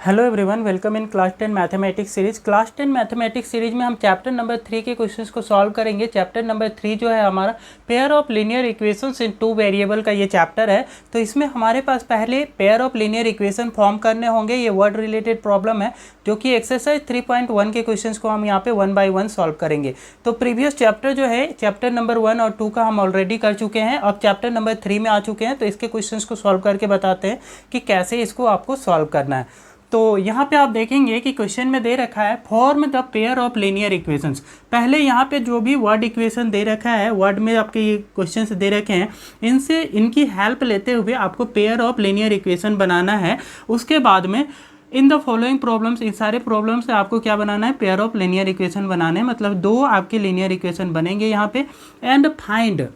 Hello everyone, welcome in class 10 mathematics series. Class 10 mathematics series में हम chapter number 3 के questions को solve करेंगे। चैप्टर नंबर 3 जो है हमारा pair of linear equations in two variable का ये चैप्टर है। तो इसमें हमारे पास पहले pair of linear equation form करने होंगे। ये वर्ड रिलेटेड प्रॉब्लम है जो कि एक्सरसाइज 3.1 के क्वेश्चंस को हम यहाँ पे 1 बाय 1 सॉल्व करेंगे। तो प्रीवियस चैप्टर जो है चैप्टर नंबर 1 और 2 का हम ऑलरेडी कर चुके हैं। अब चैप्टर नंबर 3 में आ चुके हैं, तो इसके क्वेश्चंस को सॉल्व करके बताते हैं कि कैसे इसको आपको सॉल्व करना है। तो यहाँ पे आप देखेंगे कि क्वेश्चन में दे रखा है form the pair of linear equations. पहले यहाँ पे जो भी वर्ड इक्वेशन दे रखा है, वर्ड में आपके ये क्वेश्चंस दे रखे हैं, इनसे इनकी हेल्प लेते हुए आपको पेयर ऑफ लीनियर इक्वेशन बनाना है। उसके बाद में इन द फॉलोइंग प्रॉब्लम्स, इन सारे प्रॉब्लम से आपको क्या बनाना है, पेयर ऑफ लीनियर इक्वेशन बनाने हैं। मतलब दो आपके लीनियर इक्वेशन बनेंगे यहाँ पे। And find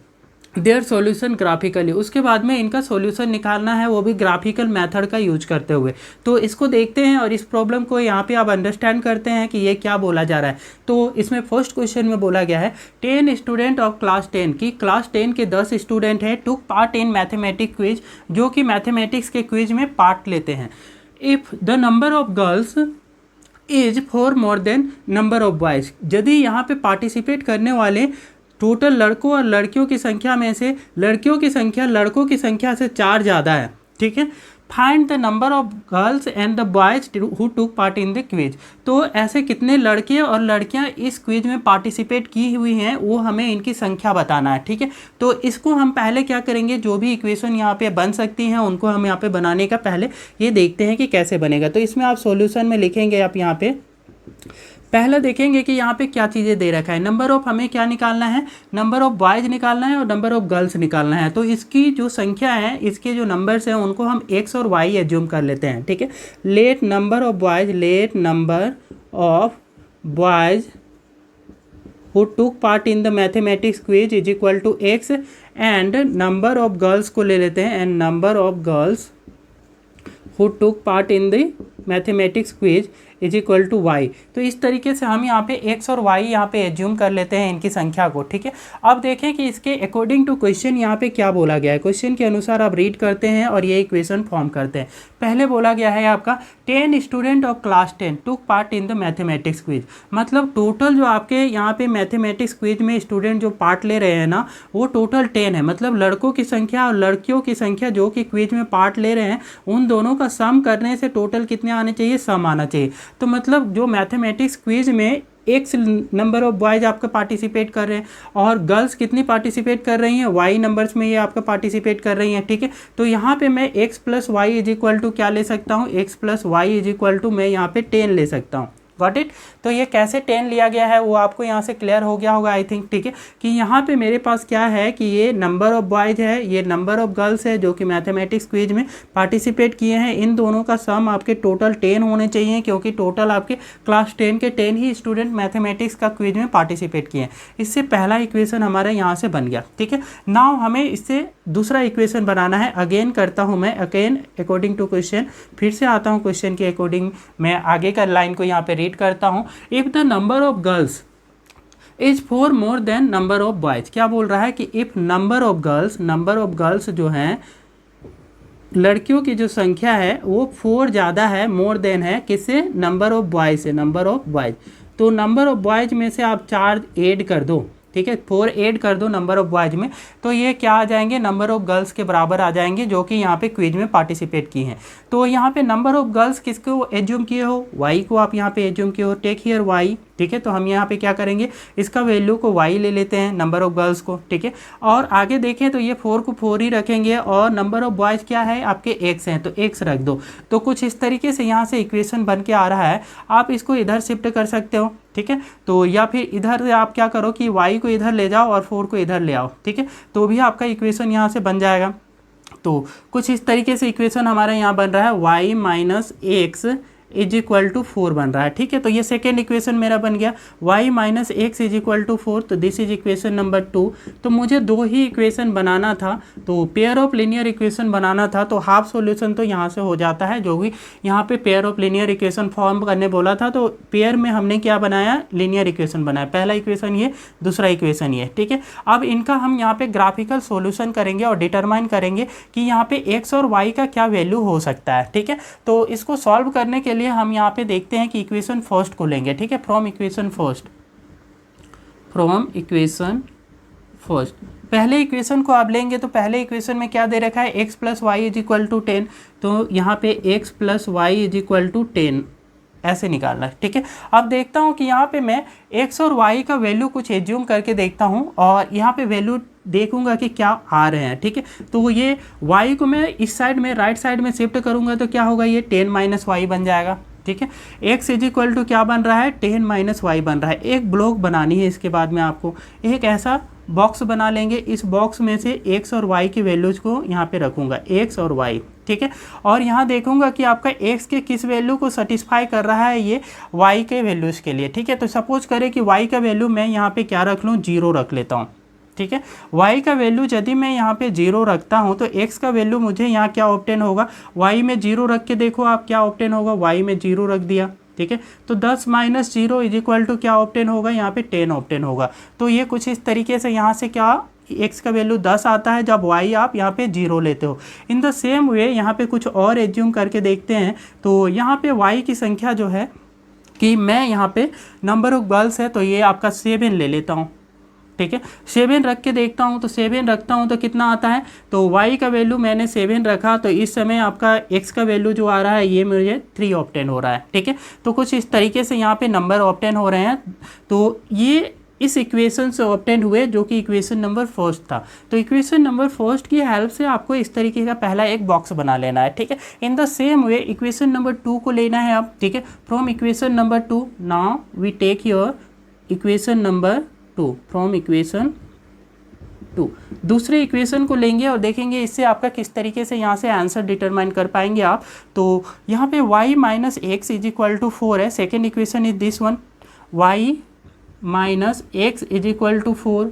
their solution graphically, उसके बाद में इनका सॉल्यूशन निकालना है, वो भी ग्राफिकल मेथड का यूज करते हुए। तो इसको देखते हैं और इस प्रॉब्लम को यहाँ पे आप अंडरस्टैंड करते हैं कि ये क्या बोला जा रहा है। तो इसमें फर्स्ट क्वेश्चन में बोला गया है 10 स्टूडेंट ऑफ क्लास 10 की क्लास 10 के 10 स्टूडेंट हैं टुक पार्ट इन मैथमेटिक्स क्विज, जो कि मैथमेटिक्स के क्विज में पार्ट लेते हैं। If the number of girls is 4 more than number of boys, यदि यहाँ पे पार्टिसिपेट करने वाले टोटल लड़कों और लड़कियों की संख्या में से लड़कियों की संख्या लड़कों की संख्या से 4 ज़्यादा है, ठीक है। Find the number of girls and the boys who took part in the quiz. तो ऐसे कितने लड़के और लड़कियां इस क्विज में पार्टिसिपेट की हुई हैं, वो हमें इनकी संख्या बताना है, ठीक है। तो इसको हम पहले क्या करेंगे, जो भी इक्वेशन यहाँ पे बन सकती हैं उनको हम यहाँ पे बनाने का पहले ये देखते हैं कि कैसे बनेगा। तो इसमें आप सॉल्यूशन में लिखेंगे, आप यहाँ पे पहला देखेंगे कि यहाँ पे क्या चीज़ें दे रखा है। नंबर ऑफ हमें क्या निकालना है, नंबर ऑफ बॉयज़ निकालना है और नंबर ऑफ गर्ल्स निकालना है। तो इसकी जो संख्या है, इसके जो नंबर्स हैं उनको हम एक्स और वाई एज्यूम कर लेते हैं, ठीक है। Let number of boys, let number of boys who took part in the mathematics quiz is equal to x, and number of girls को ले लेते हैं, and number of girls who took part in the mathematics quiz is equal to y. तो इस तरीके से हम यहाँ पे एक्स और वाई यहाँ पे एज्यूम कर लेते हैं इनकी संख्या को, ठीक है। अब देखें कि इसके अकॉर्डिंग टू क्वेश्चन यहाँ पे क्या बोला गया है। क्वेश्चन के अनुसार आप रीड करते हैं और ये इक्वेशन फॉर्म करते हैं। पहले बोला गया है आपका 10 student of class 10 took part in the mathematics quiz. मतलब टोटल जो आपके यहाँ पे मैथमेटिक्स क्विज में स्टूडेंट जो पार्ट ले रहे हैं ना, वो टोटल 10 है। मतलब लड़कों की संख्या और लड़कियों की संख्या जो कि क्विज में पार्ट ले रहे हैं, उन दोनों का सम करने से टोटल कितने आने चाहिए, सम आना चाहिए। तो मतलब जो मैथमेटिक्स क्विज में एक्स नंबर ऑफ बॉयज़ आपका पार्टिसिपेट कर रहे हैं और गर्ल्स कितनी पार्टिसिपेट कर रही हैं, वाई नंबर्स में ये आपका पार्टिसिपेट कर रही हैं, ठीक है। तो यहाँ पे मैं x plus y is equal to क्या ले सकता हूँ, x plus y is equal to मैं यहाँ पे 10 ले सकता हूँ। Got it. तो ये कैसे 10 लिया गया है वो आपको यहाँ से क्लियर हो गया होगा आई थिंक, ठीक है। कि यहाँ पे मेरे पास क्या है कि ये नंबर ऑफ बॉयज़ है, ये नंबर ऑफ गर्ल्स है जो कि मैथमेटिक्स क्विज में पार्टिसिपेट किए हैं। इन दोनों का सम आपके टोटल 10 होने चाहिए, क्योंकि टोटल आपके क्लास 10 के 10 ही स्टूडेंट मैथमेटिक्स का क्विज में पार्टिसिपेट किए हैं। इससे पहला इक्वेशन हमारा यहाँ से बन गया, ठीक है। नाउ हमें इससे दूसरा इक्वेशन बनाना है। अगेन करता हूँ मैं, अगेन अकॉर्डिंग टू क्वेश्चन, फिर से आता हूँ क्वेश्चन के अकॉर्डिंग। मैं आगे का लाइन को यहाँ पे रीड करता हूँ। If the number of girls is 4 more than number of boys, क्या बोल रहा है कि इफ़ नंबर ऑफ गर्ल्स जो हैं, लड़कियों की जो संख्या है वो 4 ज़्यादा है, मोर देन है किससे, नंबर ऑफ बॉयज़ से, नंबर ऑफ बॉयज़। तो नंबर ऑफ बॉयज़ में से आप 4 ऐड कर दो, ठीक है, 4 ऐड कर दो नंबर ऑफ बॉयज़ में, तो ये क्या आ जाएंगे, नंबर ऑफ गर्ल्स के बराबर आ जाएंगे जो कि यहाँ पे क्विज में पार्टिसिपेट की हैं। तो यहाँ पे नंबर ऑफ गर्ल्स किसको एज्यूम किए हो, वाई को आप यहाँ पे एज्यूम किए हो, टेक हियर वाई, ठीक है। तो हम यहाँ पे क्या करेंगे, इसका वैल्यू को वाई ले लेते हैं, नंबर ऑफ गर्ल्स को, ठीक है। और आगे देखें तो ये 4 को 4 ही रखेंगे और नंबर ऑफ बॉयज़ क्या है आपके एक्स हैं, तो एक्स रख दो। तो कुछ इस तरीके से यहाँ से इक्वेशन बन के आ रहा है। आप इसको इधर शिफ्ट कर सकते हो, ठीक है। तो या फिर इधर आप क्या करो कि y को इधर ले जाओ और 4 को इधर ले आओ, ठीक है। तो भी आपका इक्वेशन यहाँ से बन जाएगा। तो कुछ इस तरीके से इक्वेशन हमारा यहाँ बन रहा है, y minus x is equal to 4 बन रहा है। ठीक है, तो ये सेकेंड इक्वेशन मेरा बन गया y minus x is equal to 4, तो दिस इज इक्वेशन नंबर 2। तो मुझे दो ही इक्वेशन बनाना था, तो पेयर ऑफ लीनियर इक्वेशन बनाना था, तो हाफ सॉल्यूशन तो यहाँ से हो जाता है, जो भी यहाँ पे pair of linear equation form करने बोला था, तो पेयर में हमने क्या बनाया, लीनियर इक्वेशन बनाया। पहला इक्वेशन ये, दूसरा इक्वेशन ये। ठीक है, अब इनका हम यहाँ पे ग्राफिकल सॉल्यूशन करेंगे और डिटरमाइन करेंगे कि यहाँ पे x और y का क्या वैल्यू हो सकता है। ठीक है, तो इसको सॉल्व करने के लिए हम यहाँ पे देखते हैं कि इक्वेशन फर्स्ट को लेंगे। ठीक है, फ्रॉम इक्वेशन फर्स्ट पहले इक्वेशन को आप लेंगे, तो पहले इक्वेशन में क्या दे रखा है, x plus y is equal to 10, तो यहाँ पे x plus y is equal to 10 ऐसे निकालना है। ठीक है, अब देखता हूँ कि यहाँ पे मैं x और y का वैल्यू कुछ एज्यूम करके देखता हूँ और यहाँ पे वैल्यू देखूंगा कि क्या आ रहे हैं। ठीक है, तो ये y को मैं इस साइड में राइट साइड में शिफ्ट करूंगा तो क्या होगा, ये 10 माइनस वाई बन जाएगा। ठीक है, x इज इक्वल टू क्या बन रहा है, 10 माइनस वाई बन रहा है। एक ब्लॉक बनानी है, इसके बाद में आपको एक ऐसा बॉक्स बना लेंगे, इस बॉक्स में से x और y की वैल्यूज को यहाँ पे रखूँगा, x और y। ठीक है, और यहाँ देखूंगा कि आपका x के किस वैल्यू को सेटिस्फाई कर रहा है ये y के वैल्यूज़ के लिए। ठीक है, तो सपोज करें कि y का वैल्यू मैं यहाँ पे क्या रख लूँ, 0 रख लेता हूँ। ठीक है, y का वैल्यू यदि मैं यहाँ पे 0 रखता हूँ तो x का वैल्यू मुझे यहाँ क्या ऑब्टेन होगा, y में 0 रख के देखो आप क्या ऑब्टेन होगा, y में 0 रख दिया। ठीक है, तो 10 माइनस 0 इज इक्वल टू क्या ऑब्टेन होगा, यहाँ पे 10 ऑब्टेन होगा। तो ये कुछ इस तरीके से यहाँ से क्या x का वैल्यू 10 आता है जब y आप यहाँ पे 0 लेते हो। इन द सेम वे यहाँ पे कुछ और एज्यूम करके देखते हैं, तो यहाँ पे y की संख्या जो है कि मैं यहाँ पे नंबर ऑफ गर्ल्स है तो ये आपका 7 ले लेता हूँ। ठीक है, 7 रख के देखता हूँ, तो 7 रखता हूँ तो कितना आता है, तो y का वैल्यू मैंने 7 रखा, तो इस समय आपका x का वैल्यू जो आ रहा है ये मुझे 3 ऑब्टेन हो रहा है। ठीक है, तो कुछ इस तरीके से यहाँ पे नंबर ऑब्टेन हो रहे हैं। तो ये इस इक्वेशन से ऑब्टेन हुए जो कि इक्वेशन नंबर फर्स्ट था। तो इक्वेशन नंबर फर्स्ट की हेल्प से आपको इस तरीके का पहला एक बॉक्स बना लेना है। ठीक है, in the same way equation number 2 को लेना है आप। ठीक है, from equation number 2 now we take your equation number 2 from equation 2 दूसरे इक्वेशन को लेंगे और देखेंगे इससे आपका किस तरीके से यहाँ से आंसर डिटरमाइन कर पाएंगे आप। तो यहाँ पे y minus x is equal to 4 है, second equation is this one, y minus x is equal to 4।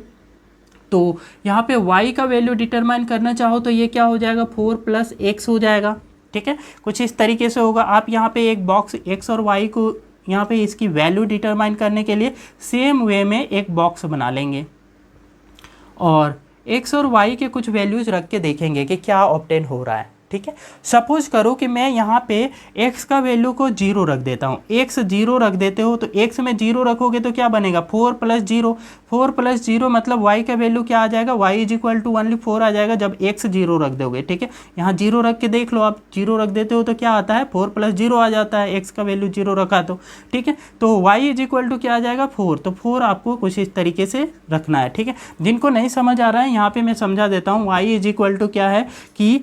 तो यहाँ पे y का वैल्यू डिटरमाइन करना चाहो तो ये क्या हो जाएगा, 4 प्लस एक्स हो जाएगा। ठीक है, कुछ इस तरीके से होगा। आप यहाँ पे एक बॉक्स x और y को यहाँ पे इसकी वैल्यू डिटरमाइन करने के लिए सेम वे में एक बॉक्स बना लेंगे और x और y के कुछ वैल्यूज रख के देखेंगे कि क्या ऑब्टेन हो रहा है। ठीक है, सपोज करो कि मैं यहाँ पे x का वैल्यू को 0 रख देता हूँ, x 0 रख देते हो तो x में 0 रखोगे तो क्या बनेगा, 4 प्लस 0, 4 प्लस 0 मतलब y का वैल्यू क्या आ जाएगा, y is equal to only 4 आ जाएगा जब x 0 रख दोगे। ठीक है, यहाँ 0 रख के देख लो आप, 0 रख देते हो तो क्या आता है, 4 प्लस 0 आ जाता है, x का वैल्यू 0 रखा तो। ठीक है, तो y इज इक्वल टू क्या आ जाएगा, 4, तो 4 आपको कुछ इस तरीके से रखना है। ठीक है, जिनको नहीं समझ आ रहा है यहाँ पे मैं समझा देता हूँ। y इज इक्वल टू क्या है कि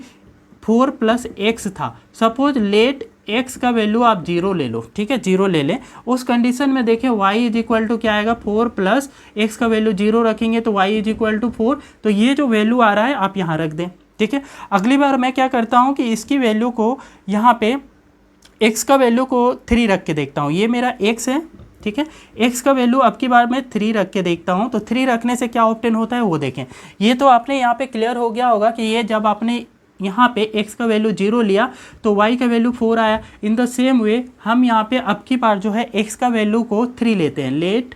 4 प्लस एक्स था, सपोज लेट x का वैल्यू आप 0 ले लो। ठीक है, 0 ले लें, उस कंडीशन में देखें y इज इक्वल टू क्या आएगा, 4 प्लस एक्स का वैल्यू 0 रखेंगे तो y इज इक्वल टू 4, तो ये जो वैल्यू आ रहा है आप यहाँ रख दें। ठीक है, अगली बार मैं क्या करता हूँ कि इसकी वैल्यू को यहाँ पे x का वैल्यू को 3 रख के देखता हूँ, ये मेरा x है। ठीक है, x का वैल्यू अब की बार मैं 3 रख के देखता हूँ, तो 3 रखने से क्या ऑब्टेन होता है वो देखें। ये तो आपने यहाँ पे क्लियर हो गया होगा कि ये जब आपने यहाँ पे x का वैल्यू 0 लिया तो y का वैल्यू 4 आया। इन द सेम वे हम यहाँ पे अब की बार जो है x का वैल्यू को 3 लेते हैं, let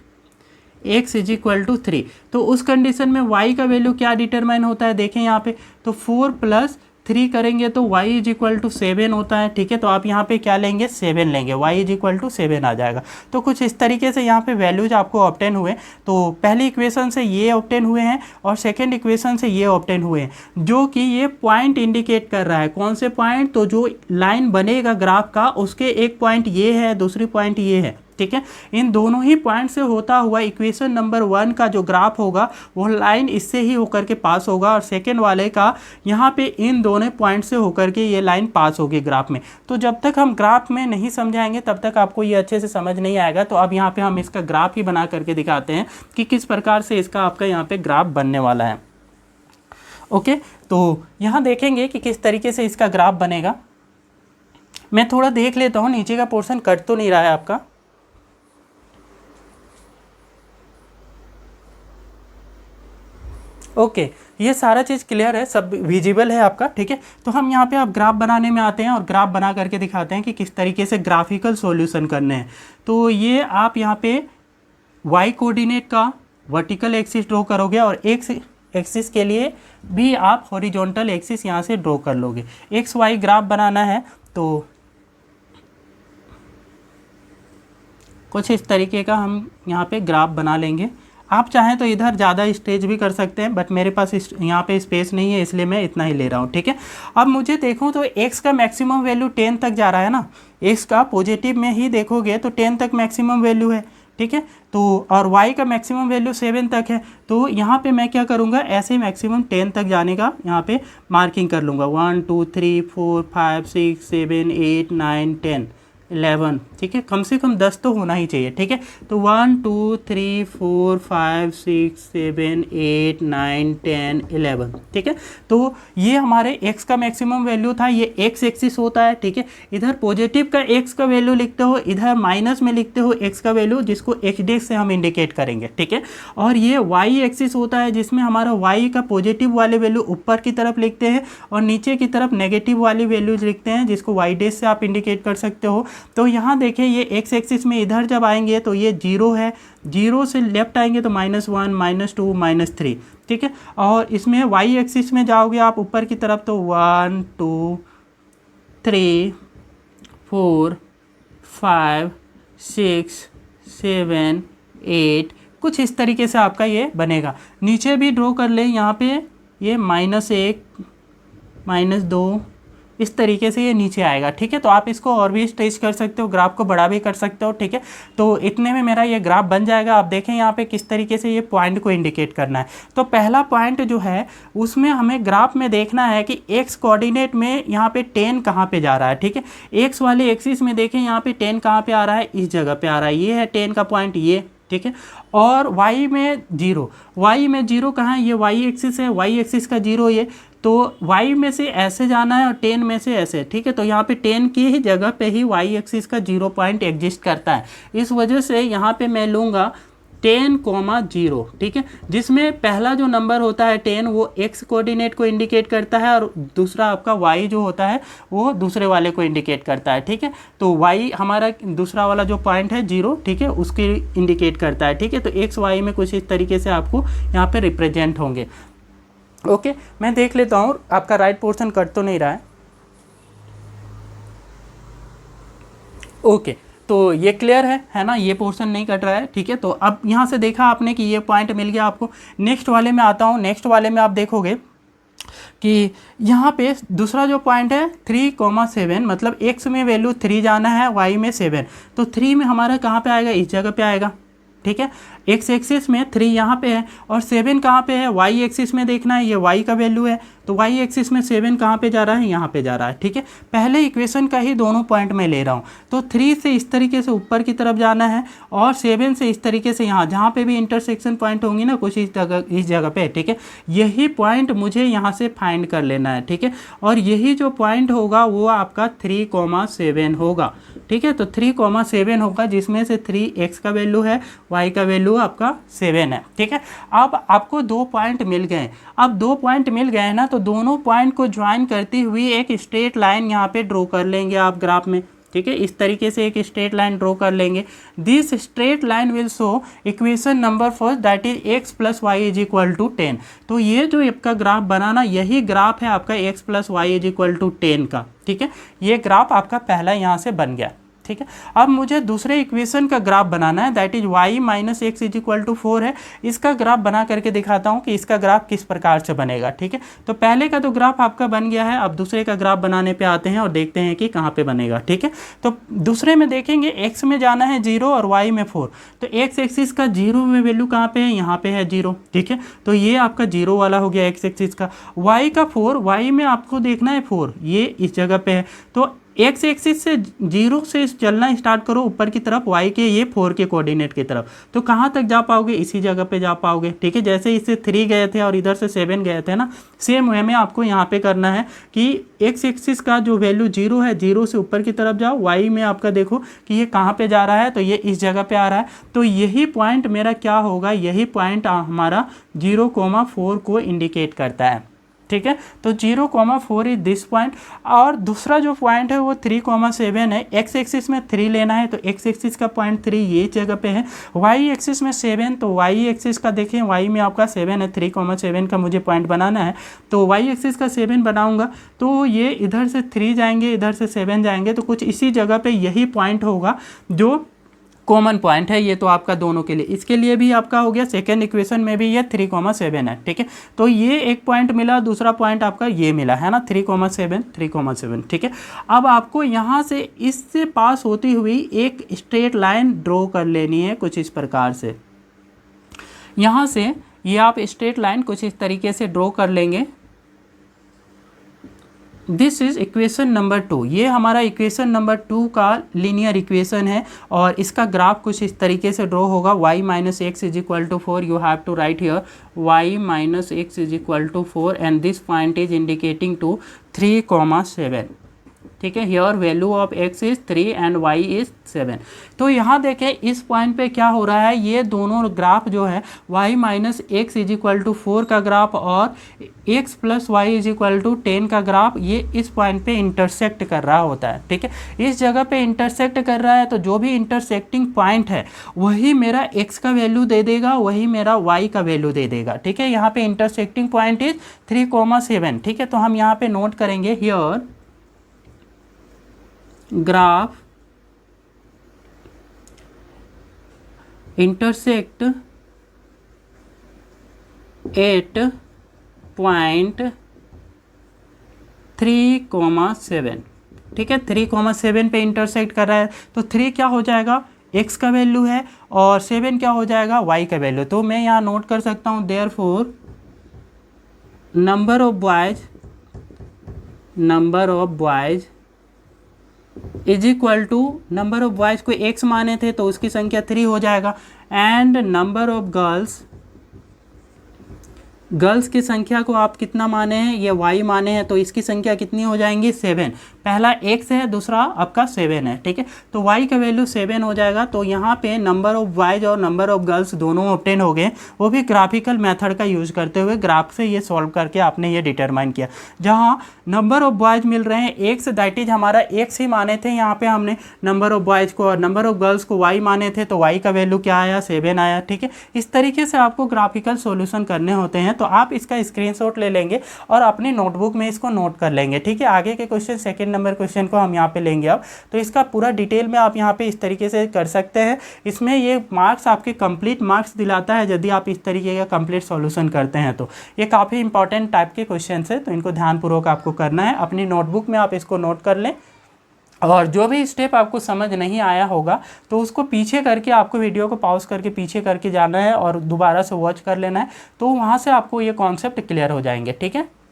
x is equal to 3, तो उस कंडीशन में y का वैल्यू क्या डिटरमाइन होता है देखें यहाँ पे, तो 4 प्लस 3 करेंगे तो y इज इक्वल टू 7 होता है। ठीक है, तो आप यहाँ पे क्या लेंगे, 7 लेंगे, y इज इक्वल टू 7 आ जाएगा। तो कुछ इस तरीके से यहाँ पे वैल्यूज आपको ऑब्टेन हुए। तो पहली इक्वेशन से ये ऑब्टेन हुए हैं और सेकंड इक्वेशन से ये ऑब्टेन हुए हैं, जो कि ये पॉइंट इंडिकेट कर रहा है। कौन से पॉइंट, तो जो लाइन बनेगा ग्राफ का उसके एक पॉइंट ये है, दूसरी पॉइंट ये है। ठीक है, इन दोनों ही पॉइंट से होता हुआ इक्वेशन नंबर 1 का जो ग्राफ होगा वो लाइन इससे ही होकर के पास होगा और सेकेंड वाले का यहाँ पे इन दोनों पॉइंट से होकर के ये लाइन पास होगी ग्राफ में। तो जब तक हम ग्राफ में नहीं समझाएंगे तब तक आपको ये अच्छे से समझ नहीं आएगा। तो अब यहाँ पे हम इसका ग्राफ ही बना करके दिखाते हैं कि किस प्रकार से इसका आपका यहाँ पे ग्राफ बनने वाला है। ओके, तो यहाँ देखेंगे कि किस तरीके से इसका ग्राफ बनेगा। मैं थोड़ा देख लेता हूँ नीचे का पोर्शन कट तो नहीं रहा है आपका। ओके ये सारा चीज़ क्लियर है, सब विजिबल है आपका, ठीक है। तो हम यहाँ पे अब ग्राफ बनाने में आते हैं और ग्राफ बना करके दिखाते हैं कि किस तरीके से ग्राफिकल सॉल्यूशन करने हैं। तो ये आप यहाँ पे वाई कोऑर्डिनेट का वर्टिकल एक्सिस ड्रॉ करोगे और एक्स एक्सिस के लिए भी आप हॉरिजॉन्टल एक्सिस यहाँ से ड्रॉ कर लोगे। एक्स वाई ग्राफ बनाना है तो कुछ इस तरीके का हम यहाँ पे ग्राफ बना लेंगे। आप चाहें तो इधर ज़्यादा स्ट्रेच भी कर सकते हैं, बट मेरे पास यहाँ पे स्पेस नहीं है इसलिए मैं इतना ही ले रहा हूँ, ठीक है। अब मुझे देखूँ तो x का मैक्सिमम वैल्यू 10 तक जा रहा है ना, x का पॉजिटिव में ही देखोगे तो 10 तक मैक्सिमम वैल्यू है, ठीक है। तो और y का मैक्सिमम वैल्यू 7 तक है। तो यहाँ पे मैं क्या करूँगा, ऐसे मैक्सिमम 10 तक जाने का यहाँ पे मार्किंग कर लूँगा। 1 2 3 4 5 6 7 8 9 10 11, ठीक है। कम से कम 10 तो होना ही चाहिए, ठीक है। तो 1 2 3 4 5 6 7 8 9 10 11, ठीक है। तो ये हमारे x का मैक्सिमम वैल्यू था, ये x एक्सिस होता है, ठीक है। इधर पॉजिटिव का x का वैल्यू लिखते हो, इधर माइनस में लिखते हो x का वैल्यू, जिसको x' से हम इंडिकेट करेंगे, ठीक है। और ये y एक्सिस होता है जिसमें हमारा y का पॉजिटिव वाले वैल्यू ऊपर की तरफ लिखते हैं और नीचे की तरफ नेगेटिव वाली वैल्यूज लिखते हैं, जिसको y' से आप इंडिकेट कर सकते हो। तो यहाँ देखिए ये x एक्सिस में इधर जब आएंगे तो ये 0 है, 0 से लेफ्ट आएंगे तो -1 -2 -3, ठीक है। और इसमें y एक्सिस में जाओगे आप ऊपर की तरफ तो 1 2 3 4 5 6 7 8, कुछ इस तरीके से आपका ये बनेगा। नीचे भी ड्रॉ कर ले, यहाँ पे ये -1 -2 इस तरीके से ये नीचे आएगा, ठीक है। तो आप इसको और भी स्ट्रेच कर सकते हो, ग्राफ को बड़ा भी कर सकते हो, ठीक है। तो इतने में मेरा ये ग्राफ बन जाएगा। आप देखें यहाँ पे किस तरीके से ये पॉइंट को इंडिकेट करना है। तो पहला पॉइंट जो है उसमें हमें ग्राफ में देखना है कि एक्स कोऑर्डिनेट में यहाँ पे 10 कहाँ पे जा रहा है, ठीक है। एक्स वाले एक्सिस में देखें यहाँ पे 10 कहाँ पे आ रहा है, इस जगह पे आ रहा है, ये है 10 का पॉइंट, ये, ठीक है। और y में 0, y में 0 कहाँ है, ये y एक्सिस है, y एक्सिस का 0 ये, तो y में से ऐसे जाना है और 10 में से ऐसे, ठीक है। तो यहाँ पे 10 की ही जगह पे ही y एक्सिस का 0 पॉइंट एग्जिस्ट करता है। इस वजह से यहाँ पे मैं लूँगा 10,0, ठीक है। जिसमें पहला जो नंबर होता है 10 वो x कोऑर्डिनेट को इंडिकेट करता है और दूसरा आपका y जो होता है वो दूसरे वाले को इंडिकेट करता है, ठीक है। तो y हमारा दूसरा वाला जो पॉइंट है 0, ठीक है, उसकी इंडिकेट करता है, ठीक है। तो x y में कुछ इस तरीके से आपको यहाँ पे रिप्रेजेंट होंगे। ओके मैं देख लेता हूँ आपका राइट पोर्शन कट तो नहीं रहा है। ओके तो ये क्लियर है ना, ये पोर्शन नहीं कट रहा है, ठीक है। तो अब यहाँ से देखा आपने कि ये पॉइंट मिल गया आपको। नेक्स्ट वाले में आता हूँ। नेक्स्ट वाले में आप देखोगे कि यहाँ पे दूसरा जो पॉइंट है 3,7, मतलब x में वैल्यू 3 जाना है, y में 7, तो 3 में हमारा कहाँ पे आएगा, इस जगह पे आएगा, ठीक है। x एक्सिस में 3 यहाँ पे है और 7 कहाँ पे है, y एक्सिस में देखना है, ये y का वैल्यू है, तो y एक्सिस में 7 कहाँ पे जा रहा है, यहाँ पे जा रहा है, ठीक है। पहले इक्वेशन का ही दोनों पॉइंट मैं ले रहा हूँ। तो 3 से इस तरीके से ऊपर की तरफ जाना है और 7 से इस तरीके से यहाँ, जहाँ पे भी इंटरसेक्शन पॉइंट होंगी ना कुछ इस जगह पे, ठीक है, यही पॉइंट मुझे यहाँ से फाइंड कर लेना है, ठीक है। और यही जो पॉइंट होगा वो आपका 3,7 होगा, ठीक है। तो 3,7 होगा, जिसमें से 3x का वैल्यू है, y का वैल्यू आपका 7 है, ठीक है। अब आपको 2 पॉइंट मिल गए। अब 2 पॉइंट मिल गए ना, तो दोनों पॉइंट को ज्वाइन करती हुई एक स्ट्रेट लाइन यहाँ पे ड्रॉ कर लेंगे आप ग्राफ में, ठीक है। इस तरीके से एक स्ट्रेट लाइन ड्रॉ कर लेंगे। This straight line will show equation number first, that is x + y = 10। तो ये जो आपका ग्राफ बनाना, यही ग्राफ है आपका x + y = 10 का, ठीक है। ये ग्राफ आपका पहला यहाँ से बन गया, ठीक है। अब मुझे दूसरे इक्वेशन का ग्राफ बनाना है, दैट इज y - x = 4 है। इसका ग्राफ बना करके दिखाता हूँ कि इसका ग्राफ किस प्रकार से बनेगा, ठीक है। तो पहले का तो ग्राफ आपका बन गया है, अब दूसरे का ग्राफ बनाने पे आते हैं और देखते हैं कि कहाँ पे बनेगा, ठीक है। तो दूसरे में देखेंगे x में जाना है 0 और y में 4, तो x एक्सिस का 0 में वैल्यू कहाँ पे है, यहाँ पे है 0, ठीक है। तो ये आपका 0 वाला हो गया x एक्सिस का। y का 4, y में आपको देखना है 4, ये इस जगह पे है। तो एक्स एक्सिस से 0 से चलना स्टार्ट करो ऊपर की तरफ, वाई के ये 4 के कोऑर्डिनेट की तरफ, तो कहाँ तक जा पाओगे, इसी जगह पे जा पाओगे। ठीक है, जैसे इससे 3 गए थे और इधर से 7 गए थे ना, सेम वे में आपको यहाँ पे करना है कि एक्स एक्सिस का जो वैल्यू 0 है, 0 से ऊपर की तरफ जाओ, वाई में आपका देखो कि ये कहाँ पे जा रहा है, तो ये इस जगह पे आ रहा है, तो यही पॉइंट मेरा क्या होगा, यही पॉइंट हमारा 0,4 को इंडिकेट करता है। ठीक है, तो 0,4 इज दिस पॉइंट। और दूसरा जो पॉइंट है वो 3,7 है। एक्स एक्सिस में 3 लेना है, तो एक्स एक्सिस का पॉइंट 3 ये जगह पे है। वाई एक्सिस में 7, तो वाई एक्सिस का देखें, वाई में आपका 7 है, 3,7 का मुझे पॉइंट बनाना है, तो वाई एक्सिस का 7 बनाऊंगा, तो ये इधर से 3 जाएंगे, इधर से 7 जाएंगे, तो कुछ इसी जगह पे यही पॉइंट होगा जो कॉमन पॉइंट है। ये तो आपका दोनों के लिए, इसके लिए भी आपका हो गया, सेकेंड इक्वेशन में भी ये 3,7 है। ठीक है, तो ये एक पॉइंट मिला, दूसरा पॉइंट आपका ये मिला है ना, 3,7। ठीक है, अब आपको यहाँ से इससे पास होती हुई एक स्ट्रेट लाइन ड्रॉ कर लेनी है कुछ इस प्रकार से। यहाँ से ये आप स्ट्रेट लाइन कुछ इस तरीके से ड्रॉ कर लेंगे। दिस इज इक्वेशन नंबर 2, ये हमारा इक्वेशन नंबर 2 का लीनियर इक्वेशन है और इसका ग्राफ कुछ इस तरीके से ड्रॉ होगा। y minus x is equal to 4, you have to write here y minus x is equal to 4 and this point is indicating to 3,7। ठीक है, here value of x is 3 and y is 7। तो यहाँ देखें इस point पे क्या हो रहा है, ये दोनों ग्राफ जो है y minus x is equal to 4 का ग्राफ और x plus y is equal to 10 का ग्राफ, ये इस पॉइंट पे इंटरसेक्ट कर रहा होता है। ठीक है, इस जगह पे इंटरसेक्ट कर रहा है, तो जो भी इंटरसेक्टिंग पॉइंट है वही मेरा x का वैल्यू दे देगा, वही मेरा y का वैल्यू दे देगा। ठीक है, यहाँ पे इंटरसेक्टिंग पॉइंट इज 3,7। ठीक है, तो हम यहाँ पे नोट करेंगे here graph intersect at point 3,7। ठीक है, 3,7 पे इंटरसेक्ट कर रहा है, तो 3 क्या हो जाएगा, x का वैल्यू है, और 7 क्या हो जाएगा, y का वैल्यू। तो मैं यहाँ नोट कर सकता हूँ therefore number of boys is equal to, number of boys को x माने थे तो उसकी संख्या 3 हो जाएगा, एंड नंबर ऑफ गर्ल्स की संख्या को आप कितना माने हैं, ये y माने हैं, तो इसकी संख्या कितनी हो जाएंगी, 7। पहला x है, दूसरा आपका 7 है। ठीक है, तो y का वैल्यू 7 हो जाएगा। तो यहाँ पे नंबर ऑफ बॉयज और नंबर ऑफ गर्ल्स दोनों ऑब्टेन हो गए, वो भी ग्राफिकल मेथड का यूज़ करते हुए, ग्राफ से ये सॉल्व करके आपने ये डिटरमाइन किया। जहाँ नंबर ऑफ बॉयज मिल रहे हैं x, दैट इज हमारा x ही माने थे यहाँ पे हमने नंबर ऑफ बॉयज़ को, और नंबर ऑफ गर्ल्स को y माने थे, तो y का वैल्यू क्या आया, 7 आया। ठीक है, इस तरीके से आपको ग्राफिकल सॉल्यूशन करने होते हैं, तो आप इसका स्क्रीनशॉट ले लेंगे और अपनी नोटबुक में इसको नोट कर लेंगे। ठीक है, आगे के क्वेश्चन, सेकंड नंबर क्वेश्चन को हम यहाँ पे लेंगे अब, तो इसका पूरा डिटेल में आप यहाँ पे इस तरीके से कर सकते हैं। इसमें ये मार्क्स आपके कंप्लीट मार्क्स दिलाता है यदि आप इस तरीके का कंप्लीट सॉल्यूशन करते हैं, तो ये काफ़ी इंपॉर्टेंट टाइप के क्वेश्चन है, तो इनको ध्यानपूर्वक आपको करना है। अपनी नोटबुक में आप इसको नोट कर लें, और जो भी स्टेप आपको समझ नहीं आया होगा तो उसको पीछे करके, आपको वीडियो को पॉज करके पीछे करके जाना है और दोबारा से वॉच कर लेना है, तो वहाँ से आपको ये कॉन्सेप्ट क्लियर हो जाएंगे। ठीक है,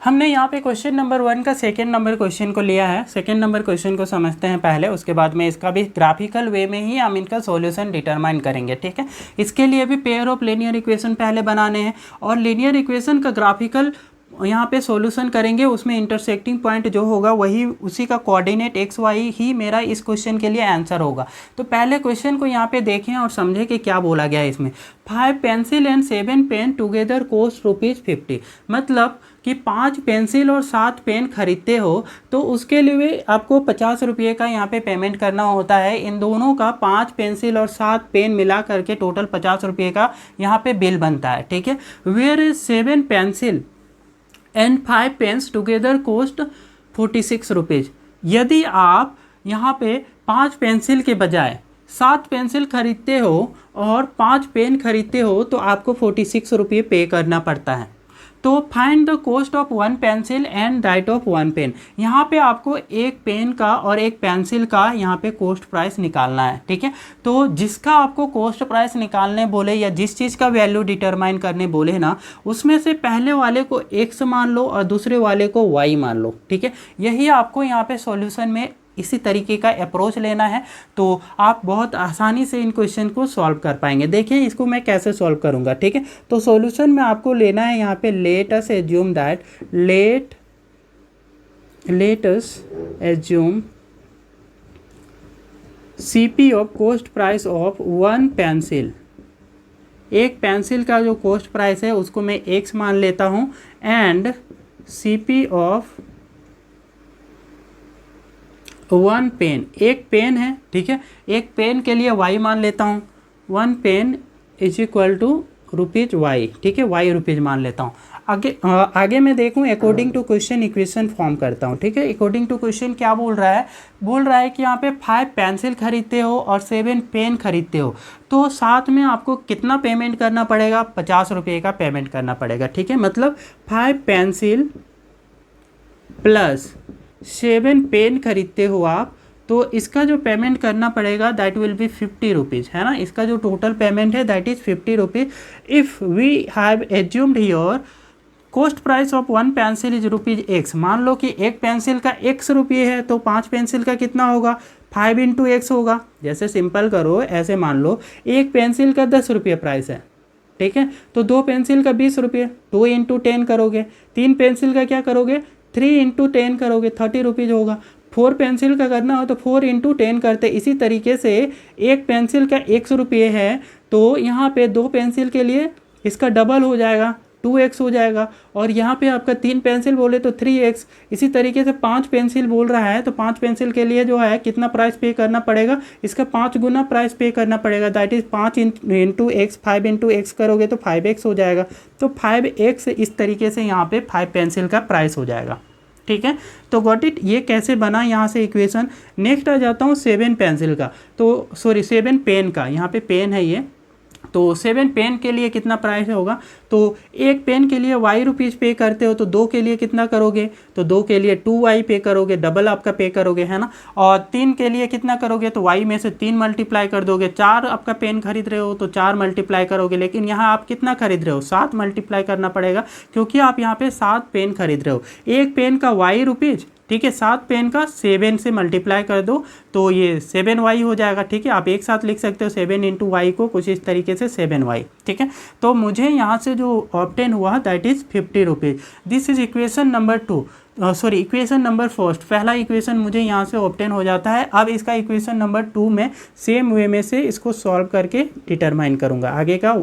हमने यहाँ पे क्वेश्चन नंबर 1 का सेकंड नंबर क्वेश्चन को लिया है। सेकंड नंबर क्वेश्चन को समझते हैं पहले, उसके बाद में इसका भी ग्राफिकल वे में ही हम इनका सॉल्यूशन डिटरमाइन करेंगे। ठीक है, इसके लिए भी पेयर ऑफ लीनियर इक्वेशन पहले बनाने हैं, और लीनियर इक्वेशन का ग्राफिकल यहाँ पे सॉल्यूशन करेंगे, उसमें इंटरसेक्टिंग पॉइंट जो होगा वही, उसी का कोऑर्डिनेट एक्स वाई ही मेरा इस क्वेश्चन के लिए आंसर होगा। तो पहले क्वेश्चन को यहाँ पे देखें और समझें कि क्या बोला गया है इसमें। 5 pencil and 7 pen together cost ₹50, मतलब कि 5 पेंसिल और 7 पेन खरीदते हो तो उसके लिए आपको 50 रुपये का यहाँ पे पेमेंट करना होता है। इन दोनों का 5 पेंसिल और 7 पेन मिला करके टोटल 50 रुपये का यहाँ पे बिल बनता है। ठीक है, where is 7 pencil and 5 pens together cost 46 rupees. यदि आप यहाँ पे 5 पेंसिल के बजाय 7 पेंसिल खरीदते हो और 5 पेन खरीदते हो तो आपको 46 रुपये पे करना पड़ता है। तो find the cost of one pencil and that of one pen. यहाँ पे आपको एक पेन का और एक पेंसिल का यहाँ पे कॉस्ट प्राइस निकालना है, ठीक है। तो जिसका आपको कॉस्ट प्राइस निकालने बोले या जिस चीज़ का वैल्यू डिटरमाइन करने बोले ना, उसमें से पहले वाले को x मान लो और दूसरे वाले को y मान लो, ठीक है। यही आपको यहाँ पे सॉल्यूशन में इसी तरीके का अप्रोच लेना है, तो आप बहुत आसानी से इन क्वेश्चन को सॉल्व कर पाएंगे। देखिए इसको मैं कैसे सॉल्व करूंगा, ठीक है। तो सॉल्यूशन में आपको लेना है यहाँ पे let us assume that let us assume CP of cost price of one pencil. एक पेंसिल का जो कॉस्ट प्राइस है उसको मैं x मान लेता हूँ, and CP of one pen, एक पेन है, ठीक है। एक पेन के लिए y मान लेता हूँ, one pen is equal to ₹y, ठीक है, y रुपीज़ मान लेता हूँ। आगे मैं देखूँ according to question equation form करता हूँ, ठीक है। अकॉर्डिंग टू क्वेश्चन क्या बोल रहा है कि यहाँ पे 5 पेंसिल खरीदते हो और 7 पेन खरीदते हो, तो साथ में आपको कितना पेमेंट करना पड़ेगा, 50 रुपये का पेमेंट करना पड़ेगा, ठीक है। मतलब 5 पेंसिल प्लस 7 पेन खरीदते हो आप, तो इसका जो पेमेंट करना पड़ेगा दैट विल बी 50 रुपीज़, है ना। इसका जो टोटल पेमेंट है that is 50 rupees. If we have assumed here cost price of one pencil is ₹x, मान लो कि एक पेंसिल का x रुपये है, तो 5 पेंसिल का कितना होगा, 5 × x होगा। जैसे सिंपल करो, ऐसे मान लो एक पेंसिल का 10 रुपये प्राइस है, ठीक है, तो 2 पेंसिल का 20 रुपये, 2 × 10 करोगे। 3 पेंसिल का क्या करोगे, 3 × 10 करोगे, 30 रुपीज़ होगा। 4 पेंसिल का करना हो तो 4 × 10 करते। इसी तरीके से एक पेंसिल का x रुपये है, तो यहाँ पे 2 पेंसिल के लिए इसका डबल हो जाएगा, 2x हो जाएगा। और यहाँ पे आपका 3 पेंसिल बोले तो 3x। इसी तरीके से 5 पेंसिल बोल रहा है, तो 5 पेंसिल के लिए जो है कितना प्राइस पे करना पड़ेगा, इसका 5 गुना प्राइस पे करना पड़ेगा, दैट इज़ 5 × x, 5 × x करोगे तो 5x हो जाएगा। तो 5x इस तरीके से यहाँ पे 5 पेंसिल का प्राइस हो जाएगा, ठीक है। तो गॉट इट, ये कैसे बना यहाँ से इक्वेशन। नेक्स्ट आ जाता हूँ 7 पेंसिल का, तो सॉरी 7 पेन का, यहाँ पे पेन है ये, तो 7 पेन के लिए कितना प्राइस होगा, तो एक पेन के लिए y रुपीज़ पे करते हो, तो 2 के लिए कितना करोगे, तो 2 के लिए 2y पे करोगे, डबल आपका पे करोगे, है ना। और 3 के लिए कितना करोगे, तो y में से 3 मल्टीप्लाई कर दोगे। 4 आपका पेन खरीद रहे हो तो 4 मल्टीप्लाई करोगे, लेकिन यहाँ आप कितना खरीद रहे हो, 7 मल्टीप्लाई करना पड़ेगा, क्योंकि आप यहाँ पे 7 पेन खरीद रहे हो। एक पेन का y रुपीज़, ठीक है, 7 पेन का 7 से मल्टीप्लाई कर दो तो ये 7y हो जाएगा, ठीक है। आप एक साथ लिख सकते हो 7 × y को कुछ इस तरीके से 7y, ठीक है। तो मुझे यहाँ से जो ऑब्टेन हुआ that is 50 rupees. This is equation number 2, sorry equation number first, पहला इक्वेशन मुझे यहाँ से ऑब्टेन हो जाता है। अब इसका इक्वेशन नंबर 2 में सेम वे में से इसको सॉल्व करके डिटरमाइन करूँगा। आगे का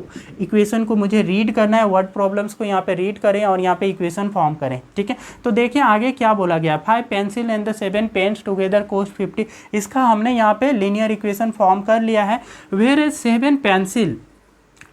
इक्वेशन को मुझे रीड करना है, वर्ड प्रॉब्लम्स को यहाँ पे रीड करें और यहाँ पे इक्वेशन फॉर्म करें, ठीक है। तो देखिए आगे क्या बोला गया, 5 pencil and the 7 pens together cost 50। इसका हमने यहाँ पे लीनियर इक्वेशन फॉर्म कर लिया है। Where is 7 pencil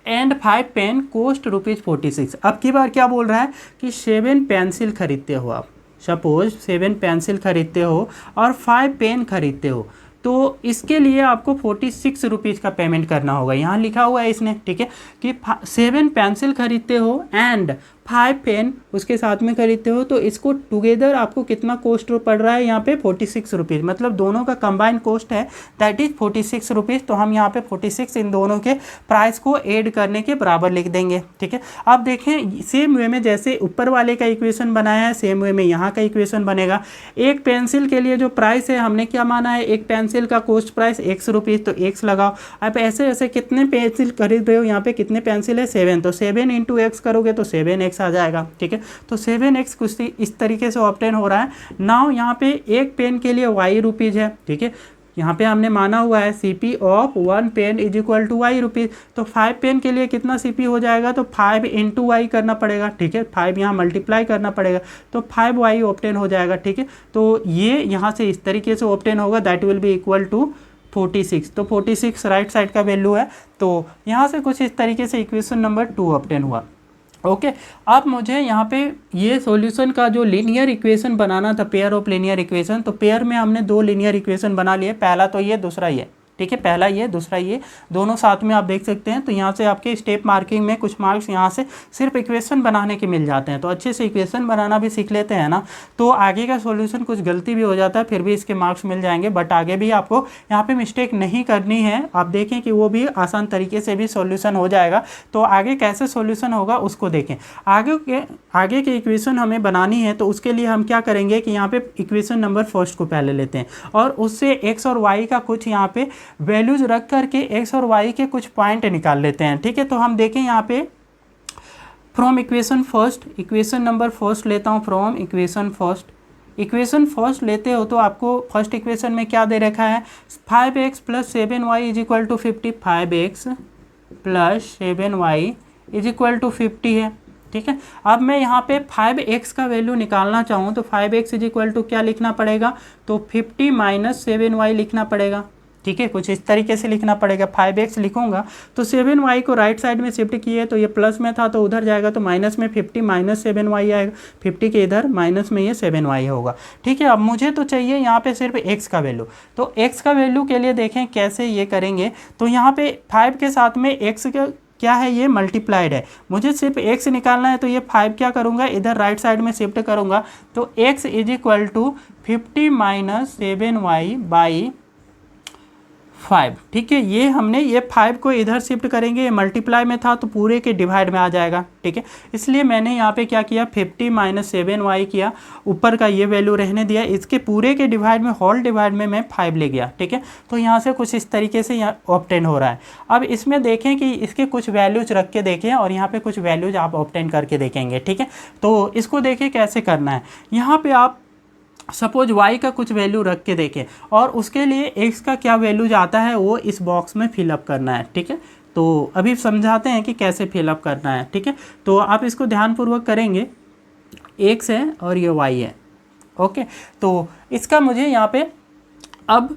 and 5 pen cost ₹46। अब की बार क्या बोल रहा है कि 7 पेंसिल खरीदते हो आप, सपोज 7 पेंसिल खरीदते हो और 5 पेन खरीदते हो, तो इसके लिए आपको 46 रुपीज़ का पेमेंट करना होगा। यहाँ लिखा हुआ है इसने, ठीक है, कि 7 पेंसिल खरीदते हो एंड 5 पेन उसके साथ में खरीदते हो, तो इसको टुगेदर आपको कितना कॉस्ट पड़ रहा है यहाँ पे 46 रुपीज़। मतलब दोनों का कंबाइंड कॉस्ट है दैट इज़ 46 रुपीज़। तो हम यहाँ पे 46 इन दोनों के प्राइस को ऐड करने के बराबर लिख देंगे, ठीक है। अब देखें सेम वे में जैसे ऊपर वाले का इक्वेशन बनाया है, सेम वे में यहाँ का इक्वेशन बनेगा। एक पेंसिल के लिए जो प्राइस है हमने क्या माना है, एक पेंसिल का कॉस्ट प्राइस x रुपीज़, तो x लगाओ। अब ऐसे ऐसे कितने पेंसिल खरीद रहे हो, यहाँ पे कितने पेंसिल है 7, तो 7 × x करोगे तो 7x आ जाएगा, ठीक है। तो 7x कुछ इस तरीके से ऑब्टेन हो रहा है। नाउ यहाँ पे एक पेन के लिए y रुपीज़ है, ठीक है। यहाँ पे हमने माना हुआ है CP of 1 pen is equal to y rupees. तो 5 पेन के लिए कितना CP हो जाएगा, तो 5 × y करना पड़ेगा, ठीक है। 5 यहाँ मल्टीप्लाई करना पड़ेगा, तो 5y ऑब्टेन हो जाएगा, ठीक है। तो ये यहाँ से इस तरीके से ऑब्टेन होगा, that will be equal to 46। तो 46 राइट साइड का वैल्यू है। तो यहाँ से कुछ इस तरीके से इक्वेशन नंबर 2 ऑब्टेन हुआ। ओके, अब मुझे यहाँ पे ये सॉल्यूशन का जो लीनियर इक्वेशन बनाना था, पेयर ऑफ लीनियर इक्वेशन, तो पेयर में हमने 2 लीनियर इक्वेशन बना लिए, पहला तो ये, दूसरा ये, ठीक है, पहला ये दूसरा ये दोनों साथ में आप देख सकते हैं। तो यहाँ से आपके स्टेप मार्किंग में कुछ मार्क्स यहाँ से सिर्फ इक्वेशन बनाने के मिल जाते हैं। तो अच्छे से इक्वेशन बनाना भी सीख लेते हैं ना, तो आगे का सॉल्यूशन कुछ गलती भी हो जाता है फिर भी इसके मार्क्स मिल जाएंगे। बट आगे भी आपको यहाँ पे मिस्टेक नहीं करनी है, आप देखें कि वो भी आसान तरीके से भी सॉल्यूशन हो जाएगा। तो आगे कैसे सॉल्यूशन होगा उसको देखें। आगे के इक्वेशन हमें बनानी है, तो उसके लिए हम क्या करेंगे कि यहाँ पे इक्वेशन नंबर फर्स्ट को पहले लेते हैं और उससे एक्स और वाई का कुछ यहाँ पे वैल्यूज रख करके एक्स और वाई के कुछ पॉइंट निकाल लेते हैं। ठीक है, तो हम देखें यहाँ पे from equation first, equation number first लेता हूँ फ्रॉम इक्वेशन फर्स्ट लेते हो तो आपको फर्स्ट इक्वेशन में क्या दे रखा है 5x + 7y = 50, 5x + 7y = 50 है। ठीक है, अब मैं यहाँ पे 5x का वैल्यू निकालना चाहूँ तो 5x = क्या लिखना पड़ेगा, तो 50 - 7y लिखना पड़ेगा। ठीक है, कुछ इस तरीके से लिखना पड़ेगा। 5x लिखूंगा तो 7y को राइट साइड में शिफ्ट किए तो ये प्लस में था तो उधर जाएगा तो माइनस में 50 - 7y आएगा, 50 के इधर माइनस में ये 7y होगा। ठीक है, अब मुझे तो चाहिए यहाँ पे सिर्फ x का वैल्यू, तो x का वैल्यू के लिए देखें कैसे ये करेंगे। तो यहाँ पे 5 के साथ में x का क्या है, ये मल्टीप्लाइड है, मुझे सिर्फ x निकालना है। तो ये 5 क्या करूँगा, इधर राइट साइड में शिफ्ट करूँगा तो x = 50 - 7y/5। ठीक है, ये हमने ये 5 को इधर शिफ्ट करेंगे, ये मल्टीप्लाई में था तो पूरे के डिवाइड में आ जाएगा। ठीक है, इसलिए मैंने यहाँ पे क्या किया 50 - 7y किया, ऊपर का ये वैल्यू रहने दिया, इसके पूरे के डिवाइड में होल डिवाइड में मैं 5 ले गया। ठीक है, तो यहाँ से कुछ इस तरीके से यहाँ ऑब्टेन हो रहा है। अब इसमें देखें कि इसके कुछ वैल्यूज रख के देखें और यहाँ पे कुछ वैल्यूज आप ऑब्टेन करके देखेंगे। ठीक है, तो इसको देखें कैसे करना है। यहाँ पे आप सपोज y का कुछ वैल्यू रख के देखें और उसके लिए x का क्या वैल्यू आता है वो इस बॉक्स में फिलअप करना है। ठीक है, तो अभी समझाते हैं कि कैसे फिलअप करना है। ठीक है, तो आप इसको ध्यानपूर्वक करेंगे, x है और ये y है। ओके, तो इसका मुझे यहाँ पे अब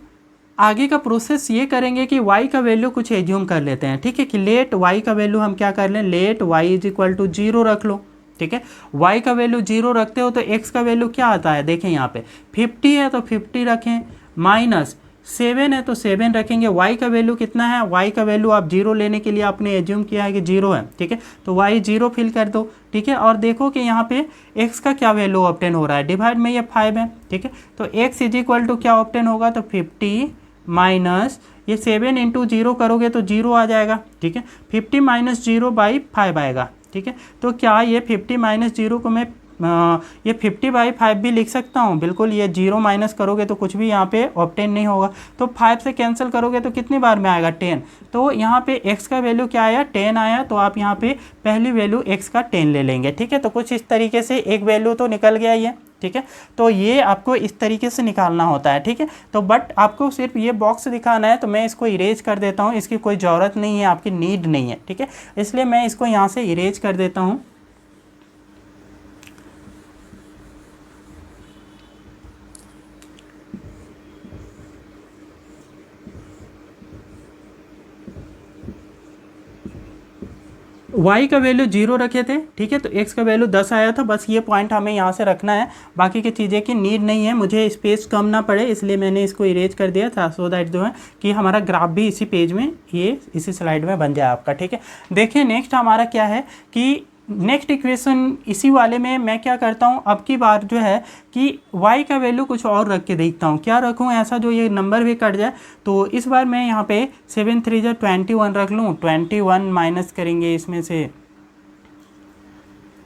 आगे का प्रोसेस ये करेंगे कि y का वैल्यू कुछ एज्यूम कर लेते हैं। ठीक है, कि लेट y का वैल्यू हम क्या कर लें, लेट y = 0 रख लो। ठीक है, y का वैल्यू 0 रखते हो तो x का वैल्यू क्या आता है, देखें यहाँ पे 50 है तो 50 रखें, -7 है तो 7 रखेंगे। y का वैल्यू कितना है, y का वैल्यू आप 0 लेने के लिए आपने एज्यूम किया है कि 0 है। ठीक है, तो y 0 फिल कर दो। ठीक है, और देखो कि यहाँ पे x का क्या वैल्यू ऑब्टेन हो रहा है, डिवाइड में ये 5 है। ठीक है, तो x = क्या ऑब्टेन होगा, तो 50 माइनस ये 7 × 0 करोगे तो 0 आ जाएगा। ठीक है, 50 - 0/5 आएगा। ठीक है, तो क्या ये 50 - 0 को मैं ये 50/5 भी लिख सकता हूँ, बिल्कुल। ये 0 माइनस करोगे तो कुछ भी यहाँ पे ऑब्टेन नहीं होगा, तो 5 से कैंसिल करोगे तो कितनी बार में आएगा, 10। तो यहाँ पे x का वैल्यू क्या आया, 10 आया, तो आप यहाँ पे पहली वैल्यू x का 10 ले लेंगे। ठीक है, तो कुछ इस तरीके से एक वैल्यू तो निकल गया ये। ठीक है, तो ये आपको इस तरीके से निकालना होता है। ठीक है, तो बट आपको सिर्फ ये बॉक्स दिखाना है तो मैं इसको इरेज कर देता हूँ, इसकी कोई ज़रूरत नहीं है, आपकी नीड नहीं है। ठीक है, इसलिए मैं इसको यहाँ से इरेज कर देता हूँ। y का वैल्यू 0 रखे थे। ठीक है, तो x का वैल्यू 10 आया था, बस ये पॉइंट हमें यहाँ से रखना है, बाकी की चीज़ें की नीड नहीं है, मुझे स्पेस कम ना पड़े इसलिए मैंने इसको इरेज कर दिया था, सो दैट जो है कि हमारा ग्राफ भी इसी पेज में, ये इसी स्लाइड में बन जाए आपका। ठीक है, देखिए नेक्स्ट हमारा क्या है कि नेक्स्ट इक्वेशन इसी वाले में मैं क्या करता हूँ, अब की बार जो है कि y का वैल्यू कुछ और रख के देखता हूँ, क्या रखूँ ऐसा जो ये नंबर भी कट जाए। तो इस बार मैं यहाँ पे 7 × 3 = 21 रख लूँ, 21 माइनस करेंगे इसमें से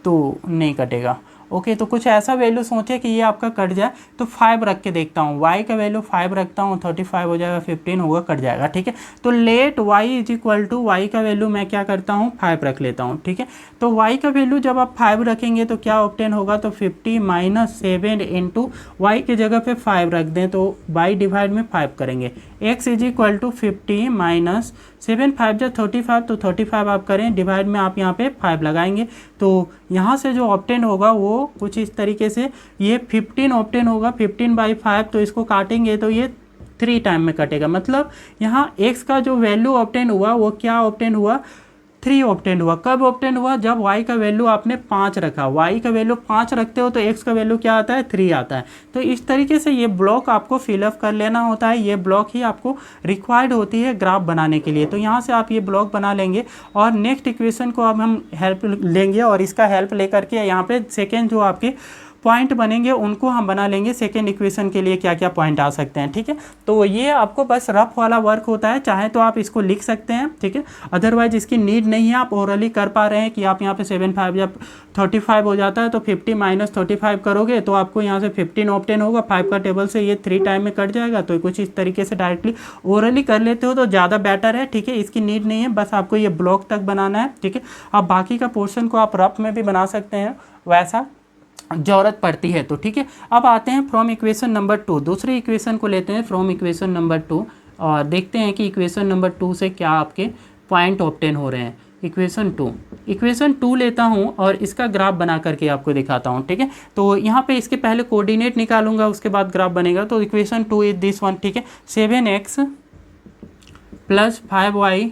तो नहीं कटेगा। ओके, तो कुछ ऐसा वैल्यू सोचे कि ये आपका कट जाए, तो 5 रख के देखता हूँ, y का वैल्यू 5 रखता हूँ, 35 हो जाएगा, 15 होगा, कट जाएगा। ठीक है, तो लेट y = y का वैल्यू मैं क्या करता हूँ 5 रख लेता हूँ। ठीक है, तो y का वैल्यू जब आप 5 रखेंगे तो क्या ऑब्टेन होगा, तो 50 - 7 × y की जगह पे 5 रख दें तो y डिवाइड में 5 करेंगे, x = 50 - 7 5 × 35, तो 35 आप करें, डिवाइड में आप यहाँ पे 5 लगाएंगे, तो यहाँ से जो ऑब्टेन होगा वो कुछ इस तरीके से ये 15 ऑब्टेन होगा, 15/5, तो इसको काटेंगे तो ये 3 टाइम में कटेगा, मतलब यहाँ x का जो वैल्यू ऑब्टेन हुआ वो क्या ऑब्टेन हुआ, 3 ऑब्टेन हुआ। कब ऑब्टेन हुआ? जब y का वैल्यू आपने 5 रखा। y का वैल्यू 5 रखते हो तो x का वैल्यू क्या आता है? 3 आता है। तो इस तरीके से ये ब्लॉक आपको फिलअप कर लेना होता है। ये ब्लॉक ही आपको रिक्वायर्ड होती है ग्राफ बनाने के लिए। तो यहाँ से आप ये ब्लॉक बना लेंगे और नेक्स्ट इक्वेशन को अब हम हेल्प लेंगे और इसका हेल्प लेकर के यहाँ पे सेकेंड जो आपके पॉइंट बनेंगे उनको हम बना लेंगे। सेकेंड इक्वेशन के लिए क्या क्या पॉइंट आ सकते हैं, ठीक है। तो ये आपको बस रफ वाला वर्क होता है, चाहे तो आप इसको लिख सकते हैं, ठीक है। अदरवाइज इसकी नीड नहीं है। आप ओरली कर पा रहे हैं कि आप यहाँ पे 7 5 या 35 हो जाता है तो 50 माइनस 35 करोगे तो आपको यहाँ से 15 ऑब्टेन होगा। 5 का टेबल से ये 3 टाइम में कट जाएगा। तो कुछ इस तरीके से डायरेक्टली ओरली कर लेते हो तो ज़्यादा बेटर है, ठीक है। इसकी नीड नहीं है, बस आपको ये ब्लॉक तक बनाना है, ठीक है। अब बाकी का पोर्शन को आप रफ में भी बना सकते हैं, वैसा जरूरत पड़ती है तो, ठीक है। अब आते हैं फ्रॉम इक्वेशन नंबर 2। दूसरी इक्वेशन को लेते हैं फ्रॉम इक्वेशन नंबर 2 और देखते हैं कि इक्वेशन नंबर 2 से क्या आपके पॉइंट ऑब्टेन हो रहे हैं। इक्वेशन 2 लेता हूं और इसका ग्राफ बना करके आपको दिखाता हूं, ठीक है। तो यहाँ पे इसके पहले कोऑर्डिनेट निकालूंगा, उसके बाद ग्राफ बनेगा। तो इक्वेशन 2 इज दिस वन, ठीक है। 7x + 5y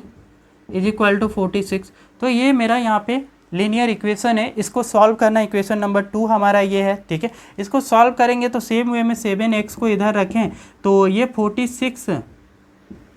= 46। तो ये मेरा यहाँ पे लीनियर इक्वेशन है। इसको सॉल्व करना, इक्वेशन नंबर 2 हमारा ये है, ठीक है। इसको सॉल्व करेंगे तो सेम वे में 7x को इधर रखें तो ये 46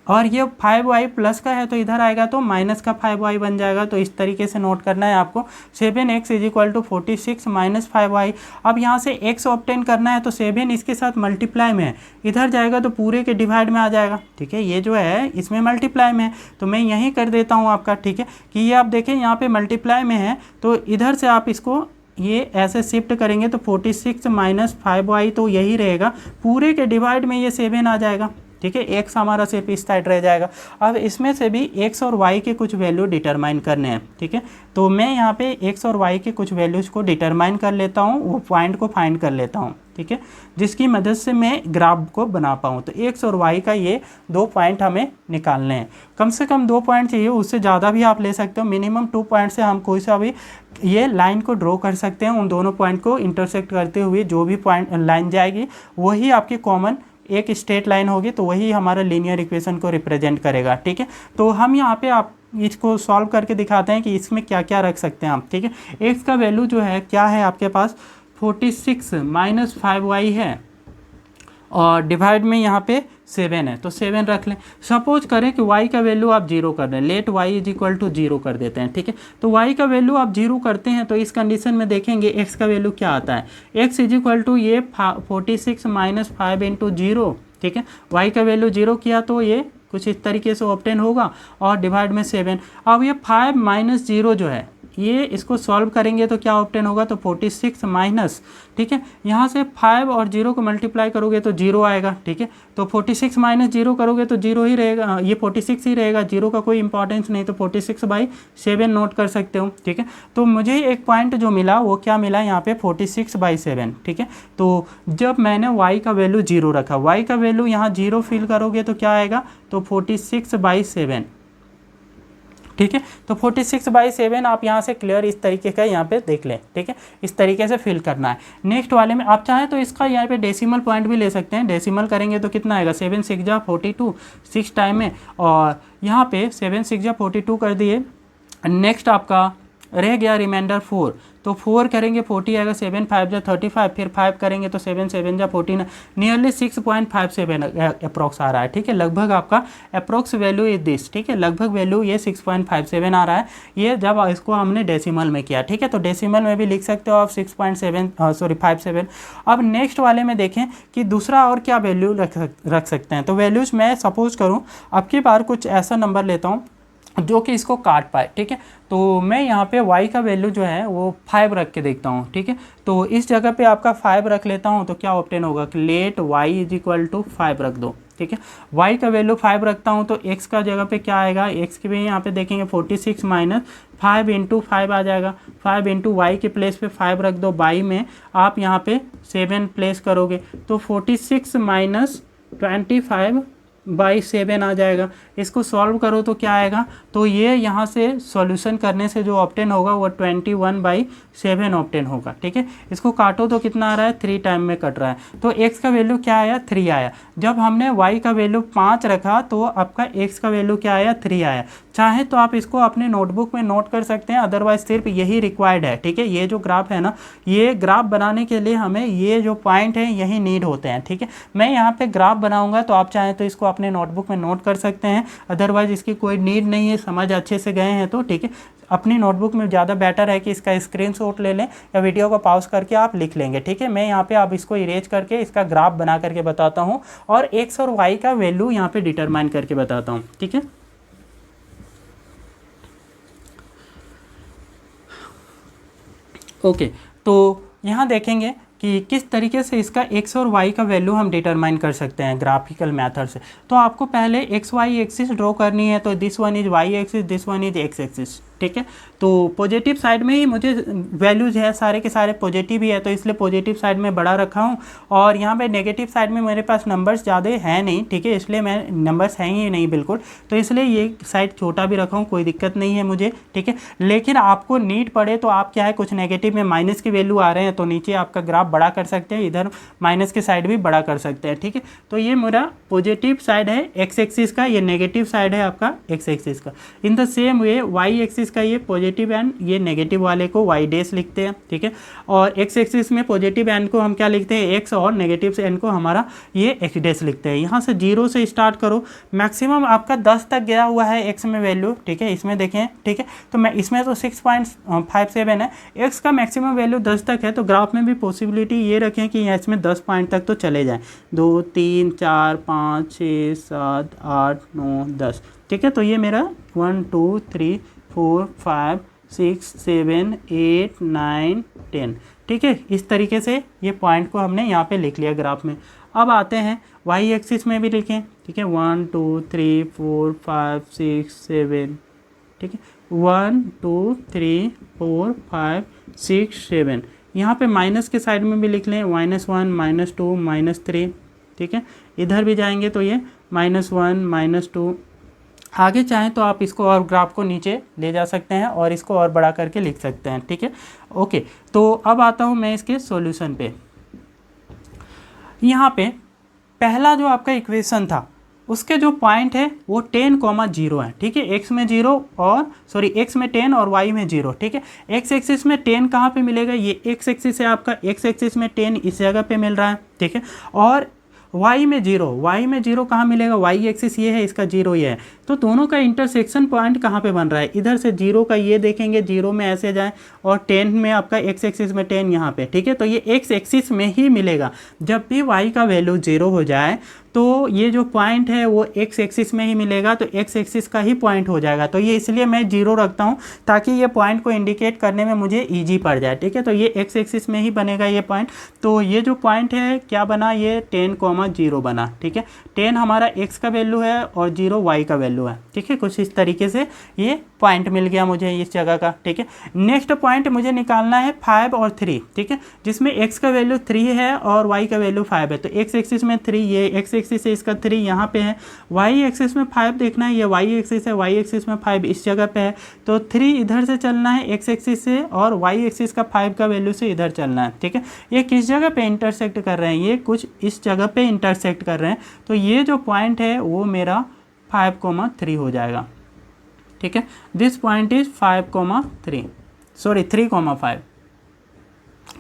और ये 5y प्लस का है तो इधर आएगा तो माइनस का 5y बन जाएगा। तो इस तरीके से नोट करना है आपको। 7x = 46 - 5y। अब यहाँ से x ऑब्टेन करना है तो 7 इसके साथ मल्टीप्लाई में है, इधर जाएगा तो पूरे के डिवाइड में आ जाएगा, ठीक है। ये जो है इसमें मल्टीप्लाई में है तो मैं यहीं कर देता हूँ आपका, ठीक है। कि ये आप देखें यहाँ पे मल्टीप्लाई में है तो इधर से आप इसको ये ऐसे शिफ्ट करेंगे तो 46 - 5y तो यही रहेगा। पूरे के डिवाइड में ये 7 आ जाएगा, ठीक है। x हमारा सिर्फ इस साइड रह जाएगा। अब इसमें से भी x और y के कुछ वैल्यू डिटरमाइन करने हैं, ठीक है। तो मैं यहाँ पे x और y के कुछ वैल्यूज़ को डिटरमाइन कर लेता हूँ, वो पॉइंट को फाइंड कर लेता हूँ, ठीक है, जिसकी मदद से मैं ग्राफ को बना पाऊँ। तो x और y का ये 2 पॉइंट हमें निकालने हैं। कम से कम 2 पॉइंट चाहिए, उससे ज़्यादा भी आप ले सकते हो। मिनिमम 2 पॉइंट से हम कोई सा भी ये लाइन को ड्रॉ कर सकते हैं। उन दोनों पॉइंट को इंटरसेक्ट करते हुए जो भी पॉइंट लाइन जाएगी वही आपकी कॉमन एक स्ट्रेट लाइन होगी, तो वही हमारा लीनियर इक्वेशन को रिप्रेजेंट करेगा, ठीक है। तो हम यहाँ पे आप इसको सॉल्व करके दिखाते हैं कि इसमें क्या क्या रख सकते हैं आप, ठीक है। x का वैल्यू जो है क्या है आपके पास 46 - 5y है और डिवाइड में यहाँ पे 7 है तो 7 रख लें। सपोज करें कि y का वैल्यू आप 0 कर दें, लेट y = 0 कर देते हैं, ठीक है। तो y का वैल्यू आप 0 करते हैं तो इस कंडीशन में देखेंगे x का वैल्यू क्या आता है। x = ये 46 - 5 × 0, ठीक है। y का वैल्यू 0 किया तो ये कुछ इस तरीके से ऑब्टेन होगा और डिवाइड में 7। अब ये 5 - 0 जो है ये इसको सॉल्व करेंगे तो क्या ऑब्टेन होगा, तो 46 माइनस, ठीक है। यहाँ से 5 और 0 को मल्टीप्लाई करोगे तो 0 आएगा, ठीक है। तो 46 - 0 करोगे तो 0 ही रहेगा, ये 46 ही रहेगा, 0 का कोई इंपॉर्टेंस नहीं। तो 46/7 नोट कर सकते हो, ठीक है। तो मुझे एक पॉइंट जो मिला वो क्या मिला यहाँ पे 46/7, ठीक है। तो जब मैंने y का वैल्यू 0 रखा, y का वैल्यू यहाँ 0 फिल करोगे तो क्या आएगा, तो 46/7, ठीक है। तो 46/7 आप यहाँ से क्लियर इस तरीके का यहाँ पे देख लें, ठीक है। इस तरीके से फिल करना है। नेक्स्ट वाले में आप चाहें तो इसका यहाँ पे डेसिमल पॉइंट भी ले सकते हैं। डेसिमल करेंगे तो कितना आएगा, 7 6 जा 42, 6 टाइम में, और यहाँ पे 7 6 जा 42 कर दिए। नेक्स्ट आपका रह गया रिमाइंडर 4, तो 4 करेंगे 40 आएगा, 7 5 जा 35, फिर 5 करेंगे तो 7 7 जा 14, नियरली 6.57 अप्रॉक्स आ रहा है, ठीक है। लगभग आपका अप्रॉक्स वैल्यू इज दिस, ठीक है। लगभग वैल्यू ये 6.57 आ रहा है, ये जब इसको हमने डेसिमल में किया, ठीक है। तो डेसिमल में भी लिख सकते हो आप 57। अब नेक्स्ट वाले में देखें कि दूसरा और क्या वैल्यू रख सकते हैं। तो वैल्यूज मैं सपोज करूँ अब की बार कुछ ऐसा नंबर लेता हूँ जो कि इसको काट पाए, ठीक है। तो मैं यहाँ पे y का वैल्यू जो है वो 5 रख के देखता हूँ, ठीक है। तो इस जगह पे आपका 5 रख लेता हूँ तो क्या ऑब्टेन होगा कि लेट y = 5 रख दो, ठीक है। y का वैल्यू 5 रखता हूँ तो x का जगह पे क्या आएगा, x के भी यहाँ पे देखेंगे 46 - 5 × 5 आ जाएगा। 5 × y के प्लेस पे 5 रख दो, y में आप यहाँ पे 7 प्लेस करोगे तो 46 - 25/7 आ जाएगा। इसको सॉल्व करो तो क्या आएगा, तो ये यहाँ से सॉल्यूशन करने से जो ऑब्टेन होगा वो 21/7 ऑब्टेन होगा, ठीक है। इसको काटो तो कितना आ रहा है, 3 टाइम में कट रहा है। तो x का वैल्यू क्या आया, 3 आया। जब हमने y का वैल्यू 5 रखा तो आपका x का वैल्यू क्या आया, 3 आया। चाहे तो आप इसको अपने नोटबुक में नोट कर सकते हैं, अदरवाइज सिर्फ यही रिक्वायर्ड है। ठीक है, ये जो ग्राफ है ना, ये ग्राफ बनाने के लिए हमें ये जो पॉइंट है यही नीड होते हैं। ठीक है, मैं यहाँ पे ग्राफ बनाऊंगा तो आप चाहें तो इसको अपने नोटबुक में नोट कर सकते हैं, अदरवाइज इसकी कोई नीड नहीं है, समझ अच्छे से गए हैं तो। ठीक है, अपनी नोटबुक में ज़्यादा बेटर है कि इसका स्क्रीनशॉट ले लें या वीडियो को पॉज करके आप लिख लेंगे। ठीक है, मैं यहाँ पे अब इसको इरेज करके इसका ग्राफ बना करके बताता हूँ और एक्स और वाई का वैल्यू यहाँ पे डिटरमाइन करके बताता हूँ। ठीक है, ओके, तो यहाँ देखेंगे कि किस तरीके से इसका एक्स और वाई का वैल्यू हम डिटरमाइन कर सकते हैं ग्राफिकल मेथड से। तो आपको पहले एक्स वाई एक्सिस ड्रॉ करनी है, तो this one is y axis, this one is x axis. ठीक है, तो पॉजिटिव साइड में ही मुझे वैल्यूज है, सारे के सारे पॉजिटिव ही है, तो इसलिए पॉजिटिव साइड में बड़ा रखा हूँ। और यहाँ पे नेगेटिव साइड में मेरे पास नंबर्स ज़्यादा है नहीं। ठीक है, इसलिए मैं नंबर्स हैं ही नहीं बिल्कुल, तो इसलिए ये साइड छोटा भी रखा हूँ, कोई दिक्कत नहीं है मुझे। ठीक है, लेकिन आपको नीड पड़े तो आप क्या है, कुछ नेगेटिव में माइनस की वैल्यू आ रहे हैं तो नीचे आपका ग्राफ बड़ा कर सकते हैं, इधर माइनस के साइड भी बड़ा कर सकते हैं। ठीक है, तो ये मेरा पॉजिटिव साइड है एक्स एक्सिस का, ये नेगेटिव साइड है आपका एक्स एक्सिस का। In the same way y axis का ये पॉजिटिव एंड ये नेगेटिव वाले को वाई डैश लिखते हैं। ठीक है, और एक्स एक्सिस में पॉजिटिव एंड को हम क्या लिखते हैं, एक्स, और नेगेटिव से एंड को हमारा ये एक्स डैश लिखते हैं। यहाँ से 0 से स्टार्ट करो, मैक्सिमम आपका 10 तक गया हुआ है एक्स में वैल्यू। ठीक है, इसमें देखें। ठीक है, तो मैं इसमें तो 6.57 है, एक्स का मैक्सिमम वैल्यू 10 तक है, तो ग्राफ में भी पॉसिबिलिटी ये रखें कि इसमें 10 पॉइंट तक तो चले जाएँ, 2 3 4 5 6 7 8 9 10। ठीक है, तो ये मेरा 1 2 3 4 5 6 7 8 9 10। ठीक है, इस तरीके से ये पॉइंट को हमने यहाँ पे लिख लिया ग्राफ में। अब आते हैं वाई एक्सिस में भी लिखें। ठीक है, 1 2 3 4 5 6 7। ठीक है, 1 2 3 4 5 6 7। यहाँ पे माइनस के साइड में भी लिख लें, -1 -2 -3। ठीक है, इधर भी जाएंगे तो ये -1 -2। आगे चाहें तो आप इसको और ग्राफ को नीचे ले जा सकते हैं और इसको और बड़ा करके लिख सकते हैं। ठीक है, ओके, तो अब आता हूँ मैं इसके सॉल्यूशन पे। यहाँ पे पहला जो आपका इक्वेशन था उसके जो पॉइंट है वो 10,0 है। ठीक है, एक्स में 0 और एक्स में 10 और वाई में 0। ठीक है, एक्स एक्सिस में 10 कहाँ पे मिलेगा, ये एक्स एक्सिस है आपका, एक्स एक्सिस में 10 इस जगह पे मिल रहा है। ठीक है, और वाई में 0 कहाँ मिलेगा, वाई एक्सिस ये है, इसका 0 ये है, तो दोनों का इंटरसेक्शन पॉइंट कहाँ पे बन रहा है, इधर से 0 का ये देखेंगे, 0 में ऐसे जाए और 10 में आपका एक्स एक्सिस में 10 यहाँ पे। ठीक है, तो ये एक्स एक्सिस में ही मिलेगा। जब भी वाई का वैल्यू 0 हो जाए तो ये जो पॉइंट है वो एक्स एक्सिस में ही मिलेगा, तो एक्स एक्सिस का ही पॉइंट हो जाएगा। तो ये इसलिए मैं 0 रखता हूँ ताकि ये पॉइंट को इंडिकेट करने में मुझे ईजी पड़ जाए। ठीक है, तो ये एक्स एक्सिस में ही बनेगा ये पॉइंट। तो ये जो पॉइंट है क्या बना, ये 10,0 बना। ठीक है, 10 हमारा एक्स का वैल्यू है और 0 वाई का वैल्यू है। ठीक है, कुछ इस तरीके से ये पॉइंट मिल गया मुझे इस जगह का। ठीक है, नेक्स्ट पॉइंट मुझे निकालना है 5 और 3। ठीक है, जिसमें एक्स का वैल्यू 3 है और वाई का वैल्यू 5 है, तो एक्स एक्सिस में 3, ये एक्स एक्सिस से इसका 3 यहाँ पे है, वाई एक्सिस में 5 देखना है, ये वाई एक्सिस है, वाई एक्सिस में 5 इस जगह पे है, तो 3 इधर से चलना है एक्स एक्सिस से और वाई एक्सिस का 5 का वैल्यू से इधर चलना है। ठीक है, ये किस जगह पे इंटरसेक्ट कर रहे हैं, ये कुछ इस जगह पे इंटरसेक्ट कर रहे हैं, तो ये जो पॉइंट है वो मेरा 5,3 हो जाएगा। ठीक है, दिस पॉइंट इज 3,5।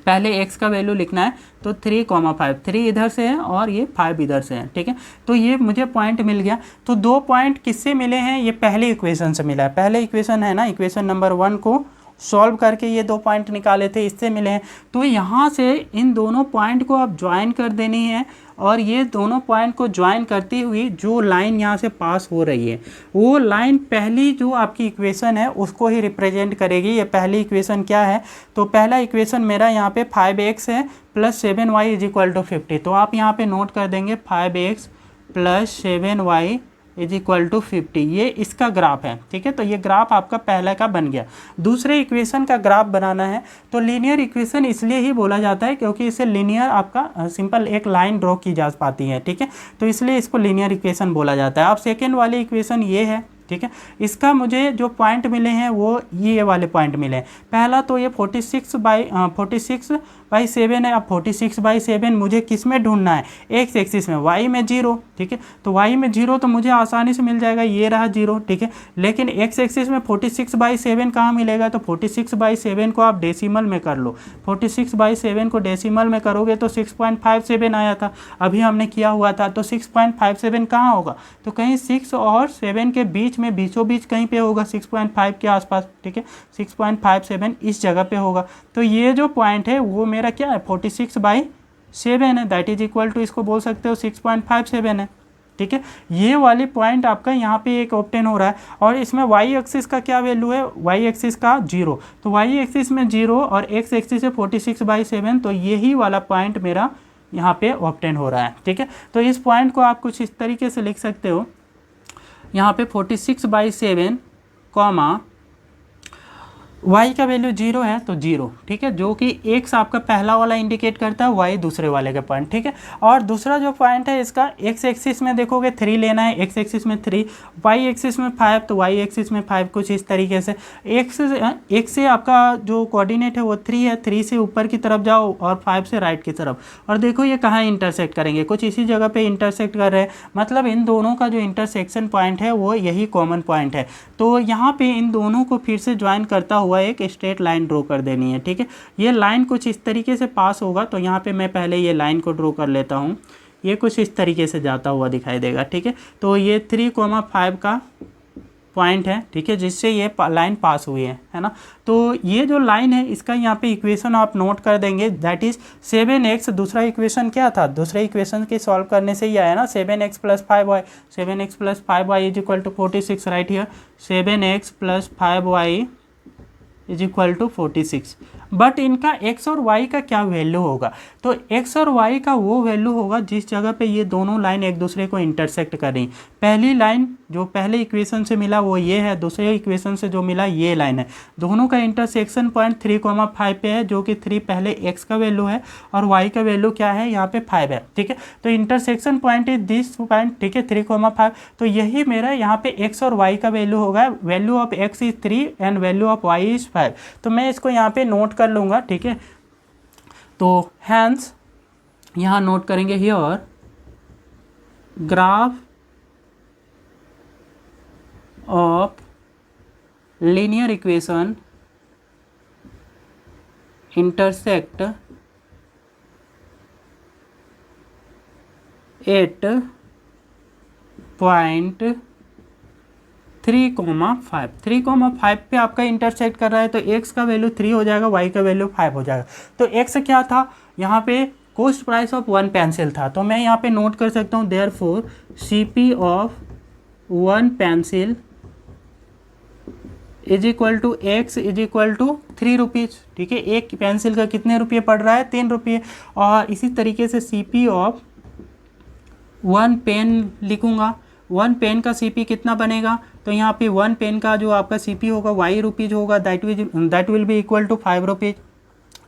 पहले x का वैल्यू लिखना है, तो 3,5, 3 इधर से है और ये 5 इधर से है। ठीक है, तो ये मुझे पॉइंट मिल गया। तो 2 पॉइंट किससे मिले हैं, ये पहले इक्वेशन से मिला है। पहले इक्वेशन है ना, इक्वेशन नंबर 1 को सॉल्व करके ये 2 पॉइंट निकाले थे, इससे मिले हैं। तो यहाँ से इन दोनों पॉइंट को आप ज्वाइन कर देनी है और ये दोनों पॉइंट को ज्वाइन करती हुई जो लाइन यहाँ से पास हो रही है वो लाइन पहली जो आपकी इक्वेशन है उसको ही रिप्रेजेंट करेगी। ये पहली इक्वेशन क्या है, तो पहला इक्वेशन मेरा यहाँ पे 5x है plus 7y is equal to 50। तो आप यहाँ पे नोट कर देंगे 5x plus 7y is equal to 50, ये इसका ग्राफ है। ठीक है, तो ये ग्राफ आपका पहला का बन गया। दूसरे इक्वेशन का ग्राफ बनाना है तो लीनियर इक्वेशन इसलिए ही बोला जाता है क्योंकि इसे लीनियर आपका सिंपल एक लाइन ड्रॉ की जा पाती है। ठीक है, तो इसलिए इसको लीनियर इक्वेशन बोला जाता है। अब सेकेंड वाली इक्वेशन ये है। ठीक है, इसका मुझे जो पॉइंट मिले हैं वो ये वाले पॉइंट मिले हैं। पहला तो ये 46 46/7 है। अब 46/7 मुझे किस में ढूंढना है, एक्स एक्सिस में, वाई में 0, ठीक है। तो वाई में 0 तो मुझे आसानी से मिल जाएगा, ये रहा 0, ठीक है। लेकिन एक्स एक्सिस में 46/7 कहाँ मिलेगा, तो 46/7 को आप डेसिमल में कर लो। 46/7 को डेसिमल में करोगे तो 6.57 आया था, अभी हमने किया हुआ था। तो 6.57 कहाँ होगा, तो कहीं 6 और 7 के बीच में, बीचों बीच कहीं पे होगा, 6.5 के आसपास, ठीक है। 6.57 इस जगह पे होगा। तो ये जो पॉइंट है वो मेरा क्या है, 46/7 है, दैट इज इक्वल टू, इसको बोल सकते हो 6.57 है, ठीक है। ये वाली पॉइंट आपका यहाँ पे एक ऑब्टेन हो रहा है। और इसमें वाई एक्सिस का क्या वैल्यू है, वाई एक्सिस का 0, तो वाई एक्सिस में 0 और एक्स एक्सिस है 46/7, तो यही वाला पॉइंट मेरा यहाँ पे ऑब्टेन हो रहा है, ठीक है। तो इस पॉइंट को आप कुछ इस तरीके से लिख सकते हो, यहाँ पे 46/7 कॉमा y का वैल्यू 0 है तो 0, ठीक है, जो कि x आपका पहला वाला इंडिकेट करता है, y दूसरे वाले का पॉइंट, ठीक है। और दूसरा जो पॉइंट है इसका, x एक्सिस में देखोगे 3 लेना है, x एक्सिस में 3, y एक्सिस में 5, तो y एक्सिस में 5, कुछ इस तरीके से। x से आपका जो कोऑर्डिनेट है वो 3 है, 3 से ऊपर की तरफ जाओ और 5 से राइट की तरफ, और देखो ये कहाँ इंटरसेक्ट करेंगे, कुछ इसी जगह पे इंटरसेक्ट कर रहे हैं, मतलब इन दोनों का जो इंटरसेक्शन पॉइंट है वो यही कॉमन पॉइंट है। तो यहाँ पे इन दोनों को फिर से ज्वाइन करता हुआ एक स्ट्रेट लाइन ड्रॉ कर देनी है, ठीक है। ये लाइन कुछ इस तरीके से पास होगा, तो यहाँ पे मैं पहले ये लाइन को ड्रॉ कर लेता हूँ, ये कुछ इस तरीके से जाता हुआ दिखाई देगा, ठीक है। तो ये 3,5 का पॉइंट है, ठीक है, जिससे ये लाइन पास हुई है ना। तो ये जो लाइन है इसका यहाँ पे इक्वेशन आप नोट कर देंगे, दैट इज 7x, दूसरा इक्वेशन क्या था, दूसरे इक्वेशन के सॉल्व करने से ही आया ना, 7x + 5y, 7x + 5y is equal to 46, right here 7x + 5y is equal to 46। But इनका x और y का क्या वैल्यू होगा, तो x और y का वो वैल्यू होगा जिस जगह पे ये दोनों लाइन एक दूसरे को इंटरसेक्ट कर रही। पहली लाइन जो पहले इक्वेशन से मिला वो ये है, दूसरे इक्वेशन से जो मिला ये लाइन है, दोनों का इंटरसेक्शन पॉइंट 3,5 पे है, जो कि 3 पहले x का वैल्यू है और y का वैल्यू क्या है, यहाँ पे 5 है, ठीक है। तो intersection point is this point, ठीक है, 3,5, तो यही मेरा यहाँ पे x और y का वैल्यू होगा। Value of x is 3 and value of y is 5, तो मैं इसको यहाँ पे नोट कर लूँगा, ठीक है। तो हैंस यहाँ नोट करेंगे here graph of linear equation intersect at point 3,5, 3,5 पे आपका इंटरसेक्ट कर रहा है, तो x का वैल्यू 3 हो जाएगा, y का वैल्यू 5 हो जाएगा। तो x क्या था, यहाँ पे कॉस्ट प्राइस ऑफ 1 पेंसिल था, तो मैं यहाँ पे नोट कर सकता हूँ therefore CP of 1 pencil is equal to x is equal to 3 rupees, ठीक है। एक पेंसिल का कितने रुपये पड़ रहा है, 3 रुपये। और इसी तरीके से CP ऑफ 1 पेन लिखूँगा, 1 पेन का CP कितना बनेगा, तो यहाँ पे 1 पेन का जो आपका CP होगा y रुपीज़ होगा, that will be equal to 5 rupees.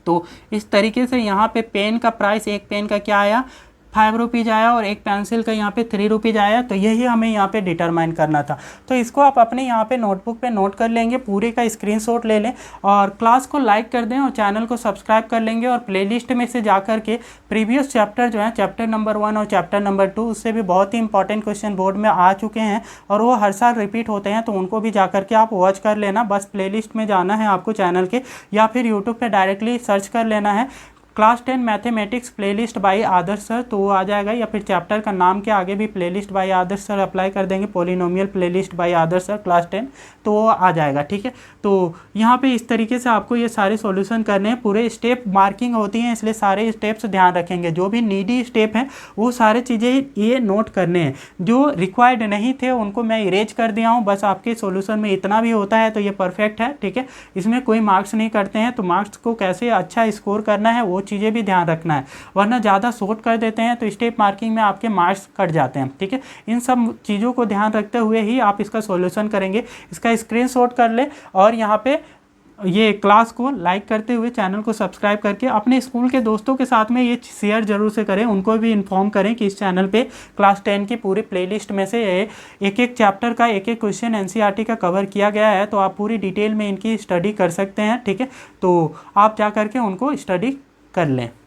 तो इस तरीके से यहाँ पे पेन का प्राइस, एक पेन का क्या आया, 5 रुपीज़ आया, और एक पेंसिल का यहाँ पे 3 रुपीज़ आया। तो यही हमें यहाँ पे डिटरमाइन करना था। तो इसको आप अपने यहाँ पे नोटबुक पे नोट कर लेंगे, पूरे का स्क्रीनशॉट ले लें, और क्लास को लाइक कर दें और चैनल को सब्सक्राइब कर लेंगे। और प्लेलिस्ट में से जा कर के प्रीवियस चैप्टर जो है, चैप्टर नंबर 1 और चैप्टर नंबर 2, उससे भी बहुत ही इंपॉर्टेंट क्वेश्चन बोर्ड में आ चुके हैं और वो हर साल रिपीट होते हैं, तो उनको भी जा कर के आप वॉच कर लेना। बस प्लेलिस्ट में जाना है आपको चैनल के, या फिर यूट्यूब पर डायरेक्टली सर्च कर लेना है क्लास 10 मैथमेटिक्स प्लेलिस्ट बाय आदर्श सर, तो वो आ जाएगा। या फिर चैप्टर का नाम के आगे भी प्लेलिस्ट बाय आदर्श सर अप्लाई कर देंगे, पॉलिनोमियल प्लेलिस्ट बाय आदर्श सर क्लास 10, तो वो आ जाएगा, ठीक है। तो यहाँ पे इस तरीके से आपको ये सारे सॉल्यूशन करने हैं, पूरे स्टेप मार्किंग होती हैं, इसलिए सारे स्टेप्स ध्यान रखेंगे। जो भी नीडी स्टेप हैं वो सारे चीज़ें ये नोट करने हैं, जो रिक्वायर्ड नहीं थे उनको मैं इरेज कर दिया हूँ। बस आपके सोल्यूशन में इतना भी होता है तो ये परफेक्ट है, ठीक है। इसमें कोई मार्क्स नहीं करते हैं, तो मार्क्स को कैसे अच्छा स्कोर करना है वो चीज़ें भी ध्यान रखना है, वरना ज़्यादा शॉर्ट कर देते हैं तो स्टेप मार्किंग में आपके मार्क्स कट जाते हैं, ठीक है। इन सब चीज़ों को ध्यान रखते हुए ही आप इसका सॉल्यूशन करेंगे। इसका स्क्रीनशॉट कर ले और यहाँ पे ये क्लास को लाइक करते हुए चैनल को सब्सक्राइब करके अपने स्कूल के दोस्तों के साथ में ये शेयर जरूर से करें, उनको भी इन्फॉर्म करें कि इस चैनल पे क्लास 10 की पूरी प्लेलिस्ट में से एक एक चैप्टर का एक एक क्वेश्चन NCERT का कवर किया गया है, तो आप पूरी डिटेल में इनकी स्टडी कर सकते हैं, ठीक है। तो आप जा करके उनको स्टडी कर लें।